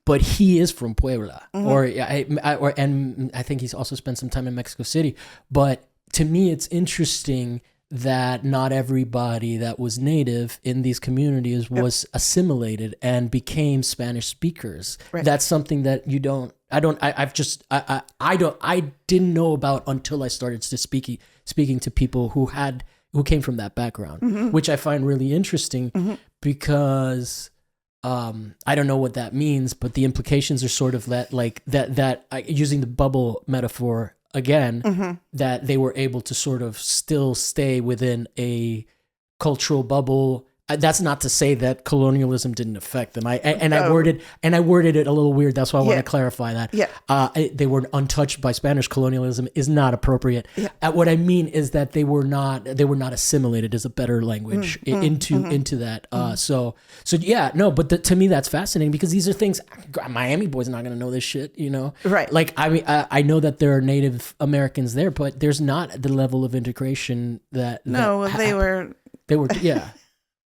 But he is from Puebla, and I think he's also spent some time in Mexico City. But to me, it's interesting that not everybody that was native in these communities was assimilated and became Spanish speakers. Right. That's something that I didn't know about until I started to speaking to people who came from that background, which I find really interesting because. I don't know what that means, but the implications are sort of that using the bubble metaphor again, that they were able to sort of still stay within a cultural bubble. That's not to say that colonialism didn't affect them. I worded it a little weird. That's why I want to clarify that. Yeah. They were untouched by Spanish colonialism is not appropriate. Yeah. What I mean is that they were not assimilated is a better language into that. So yeah, no, but to me that's fascinating because these are things Miami boy's not going to know this shit, you know? Right. Like, I mean, I know that there are Native Americans there, but there's not the level of integration that. They were. Yeah.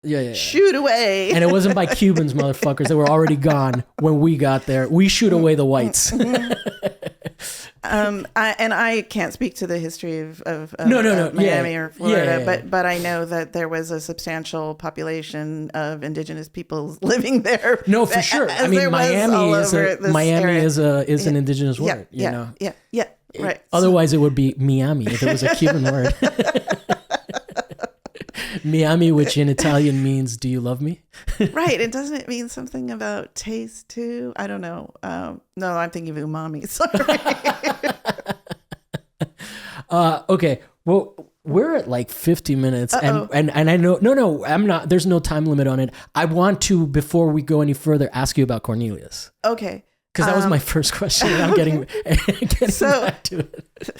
Yeah. Shoot away. And it wasn't by Cubans, motherfuckers. They were already gone when we got there. We shoot away the whites. I can't speak to the history of Miami or Florida, but I know that there was a substantial population of indigenous peoples living there. No, for sure. I mean, Miami is an indigenous word. Yeah. Right. Otherwise, it would be Miami if it was a Cuban word. Miami, which in Italian means "Do you love me?" Right, and doesn't it mean something about taste too? I don't know. No, I'm thinking of umami. Sorry. Okay. Well, we're at like 50 minutes, and I know. No, I'm not. There's no time limit on it. I want to, before we go any further, ask you about Cornelius. Okay. Because that was my first question. And I'm getting back to it.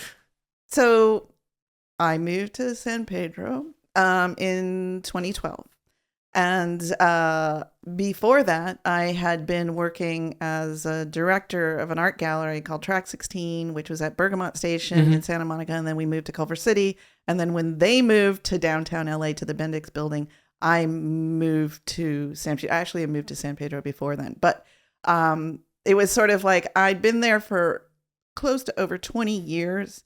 So I moved to San Pedro in 2012. And before that, I had been working as a director of an art gallery called Track 16, which was at Bergamot Station in Santa Monica. And then we moved to Culver City. And then when they moved to downtown LA to the Bendix building, I moved to San Pedro. Actually, I moved to San Pedro before then. But it was sort of like I'd been there for close to over 20 years.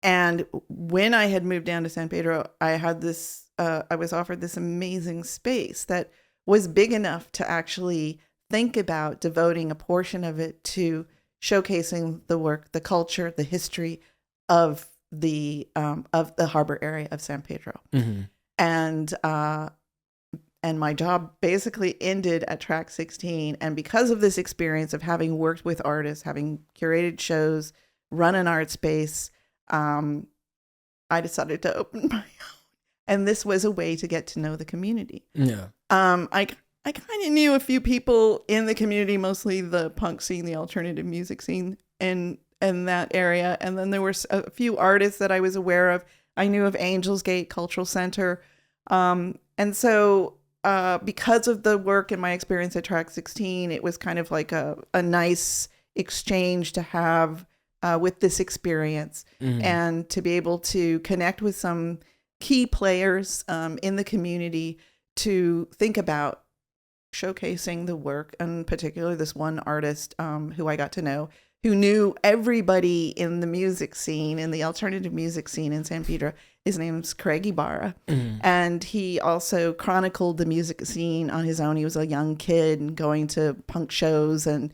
And when I had moved down to San Pedro, I had this, I was offered this amazing space that was big enough to actually think about devoting a portion of it to showcasing the work, the culture, the history of the harbor area of San Pedro. And my job basically ended at Track 16. And because of this experience of having worked with artists, having curated shows, run an art space, I decided to open my own. And this was a way to get to know the community. Yeah. I kind of knew a few people in the community, mostly the punk scene, the alternative music scene in that area. And then there were a few artists that I was aware of. I knew of Angels Gate Cultural Center. And so because of the work and my experience at Track 16, it was kind of like a nice exchange to have with this experience and to be able to connect with some key players in the community to think about showcasing the work, and particularly this one artist who I got to know, who knew everybody in the music scene, in the alternative music scene in San Pedro. His name's Craig Ibarra. And he also chronicled the music scene on his own. He was a young kid and going to punk shows and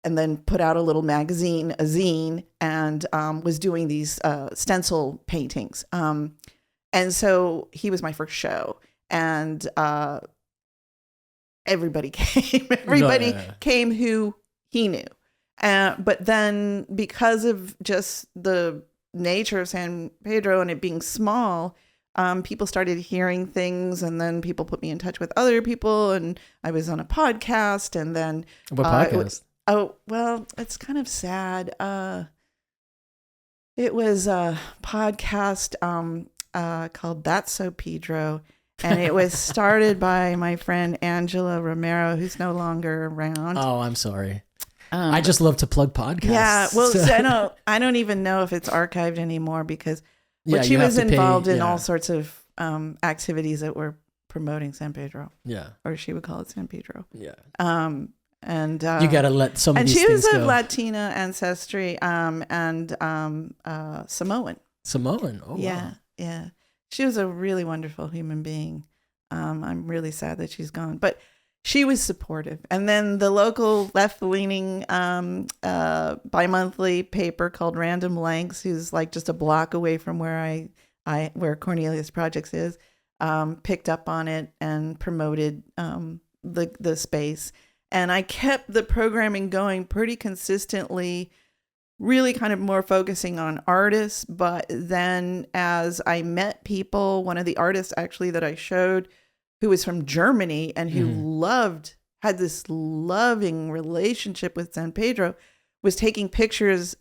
then put out a little magazine, a zine, and was doing these stencil paintings. And so he was my first show. And everybody came. Everybody came who he knew. But then because of just the nature of San Pedro and it being small, people started hearing things, and then people put me in touch with other people, and I was on a podcast, and then... What podcast? Oh, well, it's kind of sad. It was a podcast called That's So Pedro, and it was started by my friend Angela Romero, who's no longer around. Oh, I'm sorry. I just love to plug podcasts. Yeah, well, I don't even know if it's archived anymore because she was involved in all sorts of activities that were promoting San Pedro. Yeah. Or she would call it San Pedro. Yeah. And you gotta let some of these things go. And she was of Latina ancestry and Samoan. Samoan. Oh, yeah, wow. Yeah. She was a really wonderful human being. I'm really sad that she's gone, but she was supportive. And then the local left-leaning bi-monthly paper called Random Lengths, who's like just a block away from where where Cornelius Projects is, picked up on it and promoted the space. And I kept the programming going pretty consistently, really kind of more focusing on artists. But then as I met people, one of the artists actually that I showed, who was from Germany and who had this loving relationship with San Pedro, was taking pictures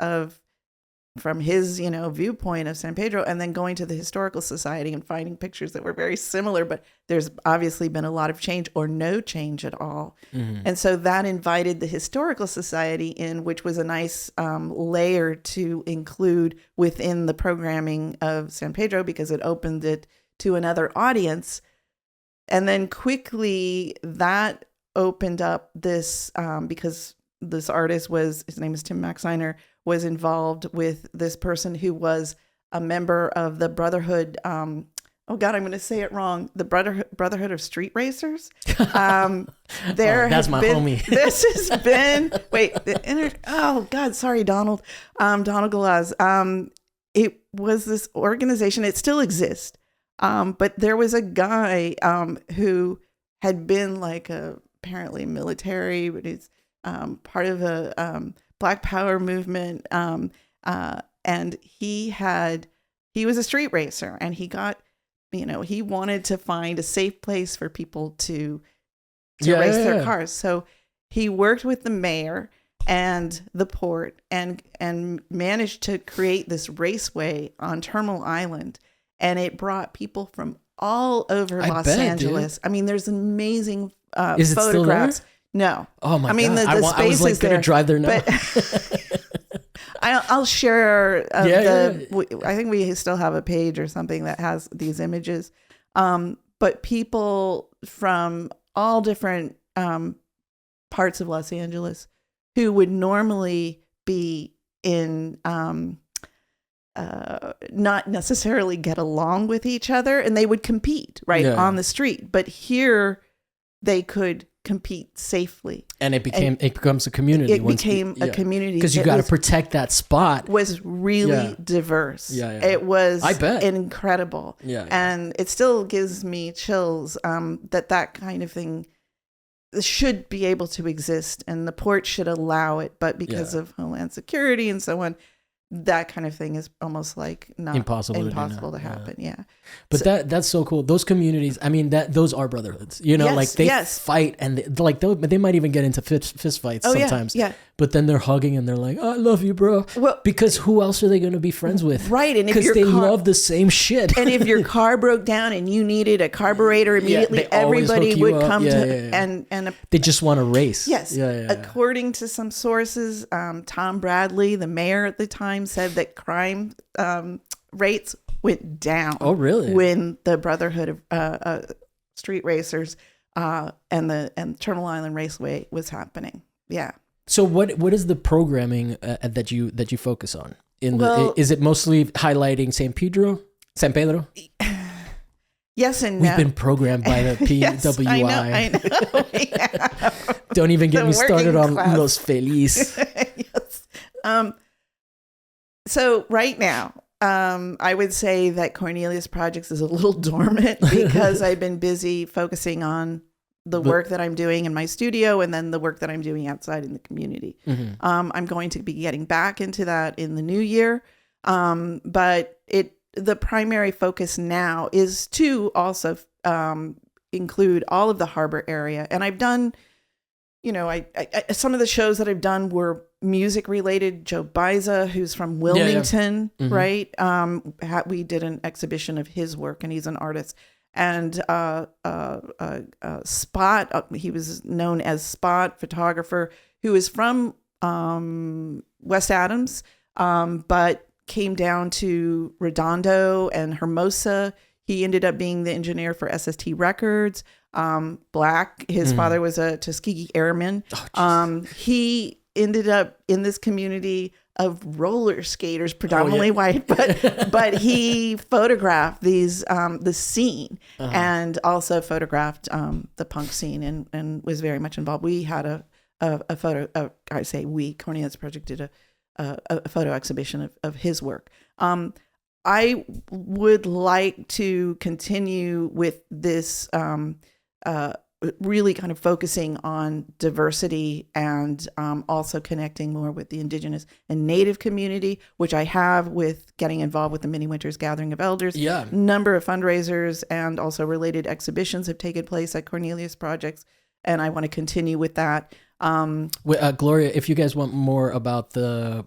from his, viewpoint of San Pedro, and then going to the Historical Society and finding pictures that were very similar, but there's obviously been a lot of change or no change at all. And so that invited the Historical Society in, which was a nice layer to include within the programming of San Pedro because it opened it to another audience. And then quickly that opened up this, because this artist his name is Tim Maxiner, was involved with this person who was a member of the Brotherhood. Oh God, I'm going to say it wrong. The Brotherhood of Street Racers. That's my homie. This has been, oh God, sorry, Donald. Donald Galaz. It was this organization. It still exists. But there was a guy who had been apparently military, but he's part of a Black Power movement, and he was a street racer, and he got, he wanted to find a safe place for people to race their cars. So he worked with the mayor, and the port, and managed to create this raceway on Terminal Island, and it brought people from all over Los Angeles. Dude. I mean, there's amazing Is it photographs. Still there? No. Oh my God. The space I was like going to drive there now. I'll share. I think we still have a page or something that has these images. But people from all different parts of Los Angeles who would normally be in not necessarily get along with each other, and they would compete on the street. But here they could compete safely, and it becomes a community. It became a community because you got to protect that spot. Was really diverse. It was, I bet, incredible. And it still gives me chills that kind of thing should be able to exist, and the port should allow it, but because of Homeland Security and so on, that kind of thing is almost like not impossible to happen. But so, that's so cool. Those communities, I mean, those are brotherhoods, like they fight, and they might even get into fist fights sometimes. But then they're hugging and they're like, oh, I love you, bro. Well, because who else are they going to be friends with? Right. And because they love the same shit. And if your car broke down and you needed a carburetor immediately, everybody would come and they just want to race. Yes. According to some sources, Tom Bradley, the mayor at the time, said that crime rates went down. Oh, really? When the Brotherhood of Street Racers and Terminal Island Raceway was happening. Yeah. So what is the programming that you focus on? Is it mostly highlighting San Pedro? Yes and no. We've been programmed by the PWI. Yes, I know. Don't even get me started on Los Feliz. Yes. So right now, I would say that Cornelius Projects is a little dormant because I've been busy focusing on the work that I'm doing in my studio, and then the work that I'm doing outside in the community. Mm-hmm. I'm going to be getting back into that in the new year. But the primary focus now is to also include all of the harbor area. And I've done, I some of the shows that I've done were music related. Joe Biza, who's from Wilmington, mm-hmm. right? We did an exhibition of his work, and he's an artist. And Spot, he was known as Spot, photographer, who is from West Adams, but came down to Redondo and Hermosa. He ended up being the engineer for SST Records. Black, his father was a Tuskegee Airman. He ended up in this community of roller skaters, predominantly white, but he photographed the scene, and also photographed the punk scene, and was very much involved. We had a photo. I say we. Cornelius Project did a photo exhibition of his work. I would like to continue with this. Really kind of focusing on diversity, and also connecting more with the Indigenous and Native community, which I have with getting involved with the Mini Winters Gathering of Elders. Yeah. Number of fundraisers and also related exhibitions have taken place at Cornelius Projects, and I want to continue with that. Gloria, if you guys want more about the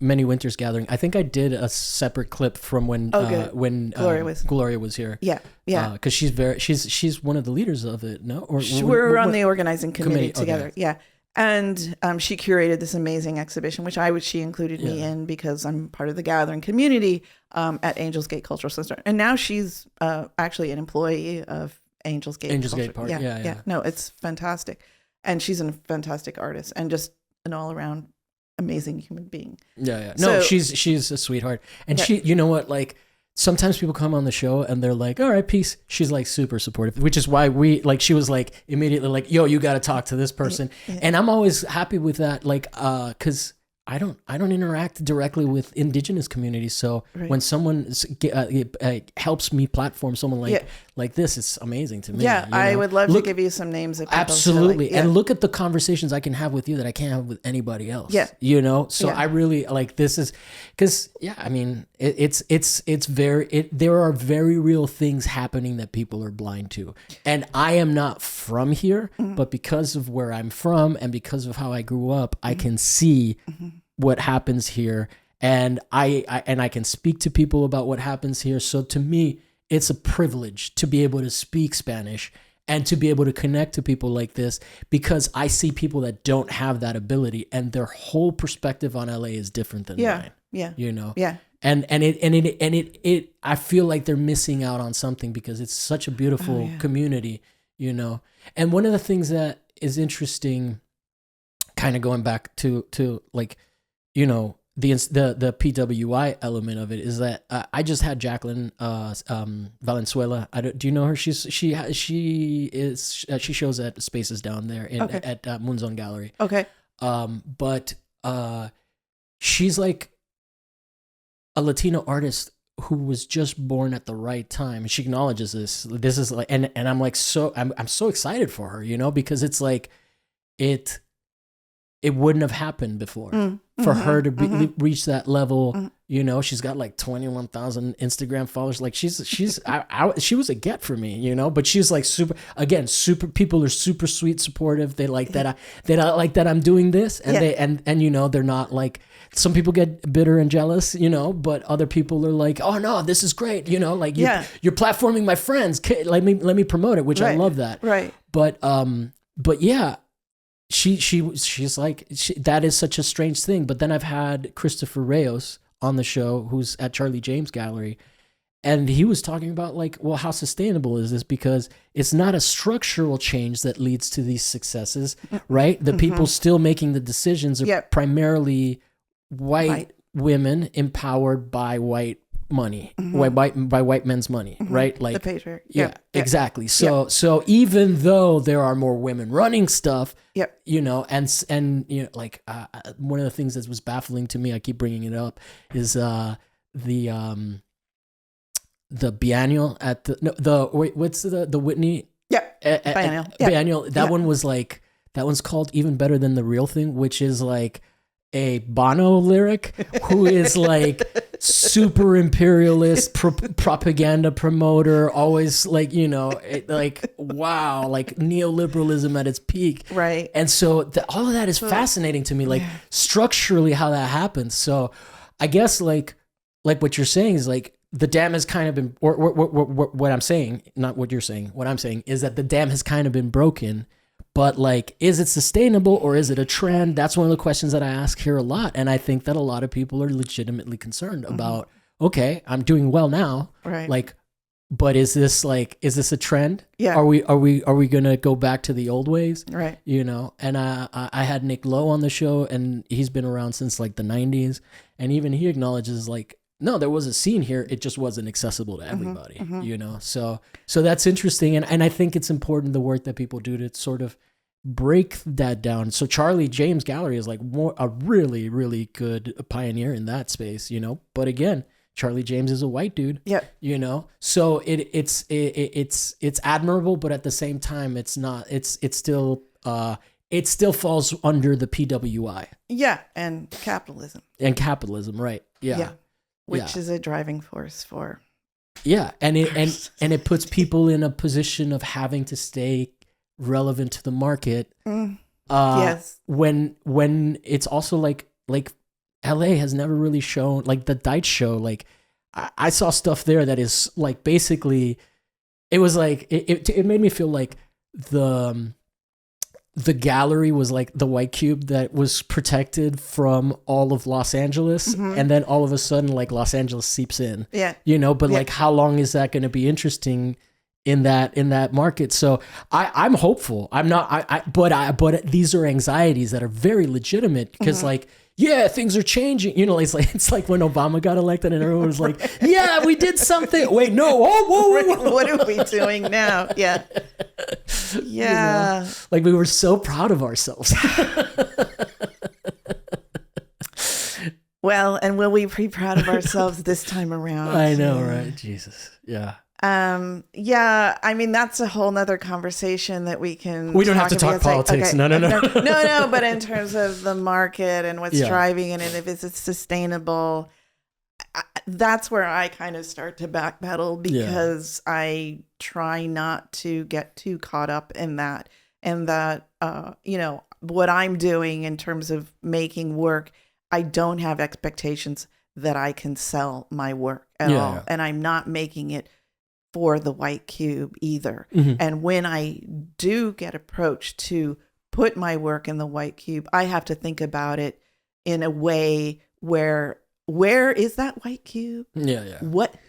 Many Winters Gathering, I think I did a separate clip from when Gloria was here. Yeah. Because she's one of the leaders of it. No, we're on the organizing committee together. Okay. Yeah, and she curated this amazing exhibition, which she included me in because I'm part of the gathering community at Angels Gate Cultural Center, and now she's actually an employee of Angels Gate. Park. Yeah. No, it's fantastic, and she's a fantastic artist and just an all around amazing human being. No, so, she's a sweetheart, and she, you know what, like sometimes people come on the show and they're like, all right, peace. She's like super supportive, which is why she was like immediately like, yo, you got to talk to this person. And I'm always happy with that. Like, cause I don't interact directly with Indigenous communities. So when someone helps me platform someone like this, it's amazing to me. Yeah, I would love to give you some names of people. Absolutely. And look at the conversations I can have with you that I can't have with anybody else. Yeah. You know? So I really like this is because, I mean, there are very real things happening that people are blind to. And I am not from here, but because of where I'm from and because of how I grew up, I can see what happens here, and I can speak to people about what happens here. So to me, it's a privilege to be able to speak Spanish and to be able to connect to people like this, because I see people that don't have that ability, and their whole perspective on LA is different than mine. Yeah. You know. Yeah. And it I feel like they're missing out on something because it's such a beautiful community, you know. And one of the things that is interesting, kind of going back to like, you know, the PWI element of it, is that I just had Jacqueline Valenzuela. Do you know her? She shows at Spaces down there at Moonzone Gallery. Okay. But she's like a Latino artist who was just born at the right time. And she acknowledges this. This is like, and I'm like, I'm so excited for her, you know, because it's like it wouldn't have happened before for her to reach that level. You know, she's got like 21,000 Instagram followers. Like she was a get for me, you know, but she's like super people are super sweet, supportive. They like that. They like that I'm doing this, and and you know, they're not like, some people get bitter and jealous, you know, but other people are like, oh no, this is great. You know, like you're platforming my friends. Let me promote it, which I love that. Right. But yeah, she's like, that is such a strange thing. But then I've had Christopher Reyes on the show, who's at Charlie James Gallery, and he was talking about like, well, how sustainable is this? Because it's not a structural change that leads to these successes, right? The people still making the decisions are primarily white women empowered by white money, by white men's money, right? Like the patriarch. Yeah, exactly. So even though there are more women running stuff, you know, and you know, like one of the things that was baffling to me, I keep bringing it up, is the biennial at what's the Whitney biennial. Biennial. That one was like, that one's called Even Better Than the Real Thing, which is like a Bono lyric, who is like super imperialist, propaganda promoter, always like, you know, like, wow, like neoliberalism at its peak. Right. And so all of that is fascinating to me, like structurally how that happens. So I guess like what you're saying is like, the dam has kind of been, or what I'm saying, not what you're saying, what I'm saying is that the dam has kind of been broken. But like, is it sustainable or is it a trend? That's one of the questions that I ask here a lot. And I think that a lot of people are legitimately concerned about, okay, I'm doing well now. Right. Like, but is this a trend? Yeah. Are we going to go back to the old ways? Right. You know, and I had Nick Lowe on the show, and he's been around since like the 90s. And even he acknowledges like, no, there was a scene here. It just wasn't accessible to everybody, you know? So that's interesting. And I think it's important, the work that people do to sort of break that down. So Charlie James Gallery is like a really, really good pioneer in that space, you know? But again, Charlie James is a white dude, you know? So it's admirable, but at the same time, it's not, it still falls under the PWI. Yeah. And capitalism, right. Yeah. Which is a driving force for. Yeah, and it puts people in a position of having to stay relevant to the market. Yes. When it's also like LA has never really shown, like the Deitch show, like I saw stuff there that is like, basically it was like it made me feel like the gallery was like the white cube that was protected from all of Los Angeles. And then all of a sudden, like Los Angeles seeps in, you know, but like, how long is that going to be interesting in that market? So I'm hopeful. I'm not, but these are anxieties that are very legitimate, because like, yeah, things are changing. You know, it's like when Obama got elected and everyone was like, yeah, we did something. Wait, no. Whoa. What are we doing now? Yeah. Yeah. You know, like we were so proud of ourselves. Well, and will we be proud of ourselves this time around? I know, right? Jesus. Yeah. Yeah, I mean, that's a whole nother conversation that we can. We don't have to talk politics. Like, okay, No. no. But in terms of the market and what's driving it, and if it's sustainable, that's where I kind of start to backpedal, because I try not to get too caught up in that, and that, what I'm doing in terms of making work, I don't have expectations that I can sell my work at all. And I'm not making it for the white cube either. And when I do get approached to put my work in the white cube, I have to think about it in a way where is that white cube?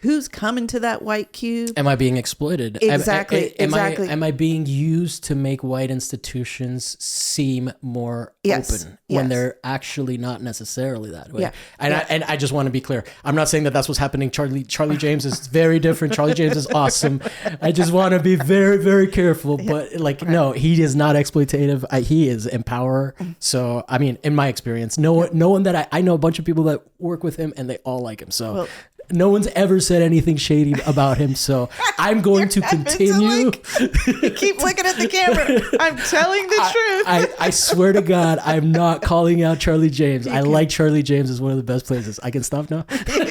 Who's coming to that white cube? Am I being exploited? Exactly. Am I being used to make white institutions seem more open when they're actually not necessarily that way? And I just want to be clear. I'm not saying that that's what's happening. Charlie James is very different. Charlie James is awesome. I just want to be very, very careful. But no, he is not exploitative. He is empower. So, I mean, in my experience, no one that I know a bunch of people that work with him and they all like him. So no one's ever said anything shady about him. So I'm going to continue. Keep looking at the camera. I'm telling the truth. I swear to God, I'm not calling out Charlie James. I like Charlie James as one of the best places. I can stop now. I'm going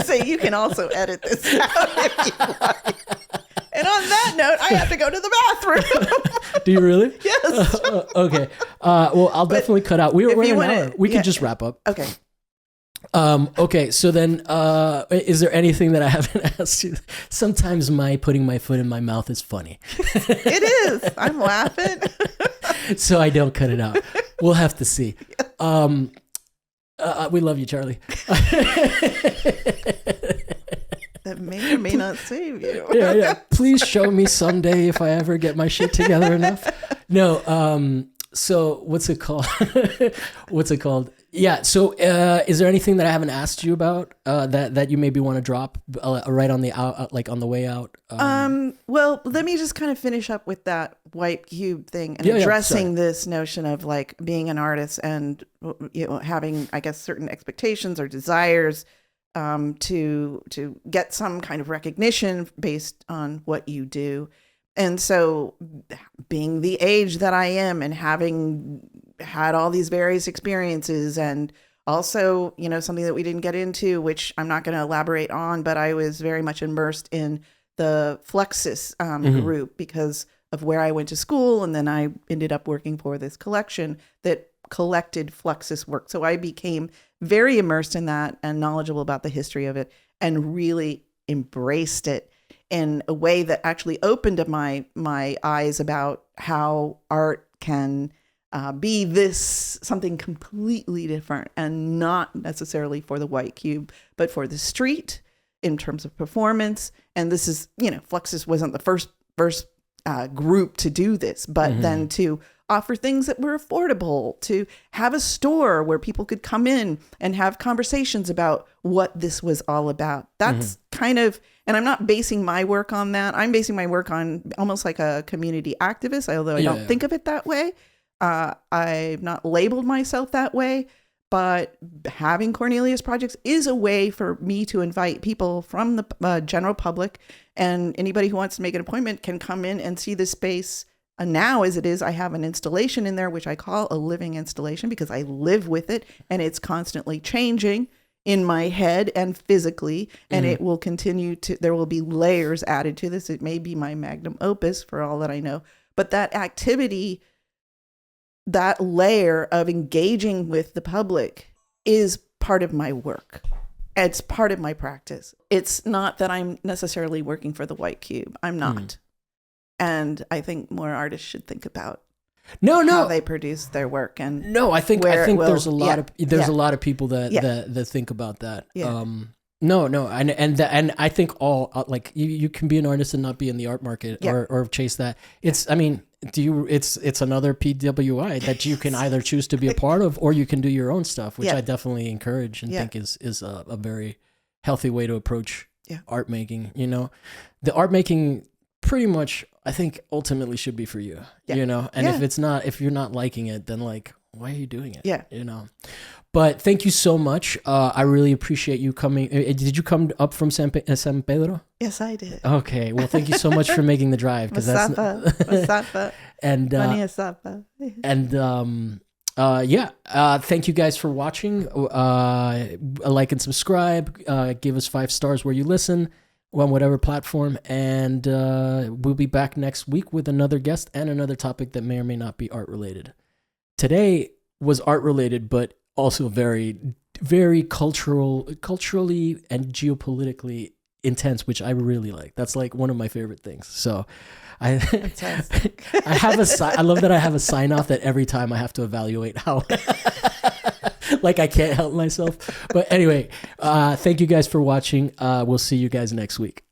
to say you can also edit this out if you like. And on that note, I have to go to the bathroom. Do you really? Yes. Okay. Well, I'll definitely cut out. We're an hour. We can just wrap up. Okay. Okay. So then, is there anything that I haven't asked you? Sometimes putting my foot in my mouth is funny. It is. I'm laughing. So I don't cut it out. We'll have to see. We love you, Charlie. That may or may not save you. Yeah. Please show me someday if I ever get my shit together enough. No. So what's it called? Yeah. So is there anything that I haven't asked you about that you maybe want to drop right on the out, on the way out? Well, let me just kind of finish up with that white cube thing and addressing this notion of being an artist and having, I guess, certain expectations or desires to get some kind of recognition based on what you do. And so being the age that I am and having had all these various experiences, and also, something that we didn't get into, which I'm not going to elaborate on, but I was very much immersed in the Fluxus group because of where I went to school. And then I ended up working for this collection that collected Fluxus work. So I became very immersed in that and knowledgeable about the history of it and really embraced it in a way that actually opened up my eyes about how art can be something completely different and not necessarily for the white cube, but for the street in terms of performance. And this is, Fluxus wasn't the first group to do this, but then to offer things that were affordable, to have a store where people could come in and have conversations about what this was all about. That's kind of, and I'm not basing my work on that. I'm basing my work on almost like a community activist, although I don't think of it that way. I've not labeled myself that way, but having Cornelius Projects is a way for me to invite people from the general public, and anybody who wants to make an appointment can come in and see the space. Now, as it is, I have an installation in there, which I call a living installation because I live with it and it's constantly changing in my head and physically. And it will continue there will be layers added to this. It may be my magnum opus for all that I know, but that activity, that layer of engaging with the public is part of my work. It's part of my practice. It's not that I'm necessarily working for the white cube. I'm not. And I think more artists should think about how they produce their work. And I think there's a lot of people that think about that. And I think all you can be an artist and not be in the art market or chase that. It's it's another PWI that you can either choose to be a part of or you can do your own stuff, which I definitely encourage and think is a very healthy way to approach art making. The art making pretty much, I think, ultimately should be for you, and if you're not liking it, then why are you doing it? But thank you so much. I really appreciate you coming. Did you come up from San Pedro? Yes, I did. Okay. Well, thank you so much for making the drive. Masapa. And thank you guys for watching. Like and subscribe. Give us 5 stars where you listen on whatever platform. And we'll be back next week with another guest and another topic that may or may not be art related. Today was art related, but also very, very culturally and geopolitically intense, which I really like. That's like one of my favorite things. So Fantastic. I love that I have a sign off that every time I have to evaluate how like I can't help myself. But anyway, thank you guys for watching. We'll see you guys next week.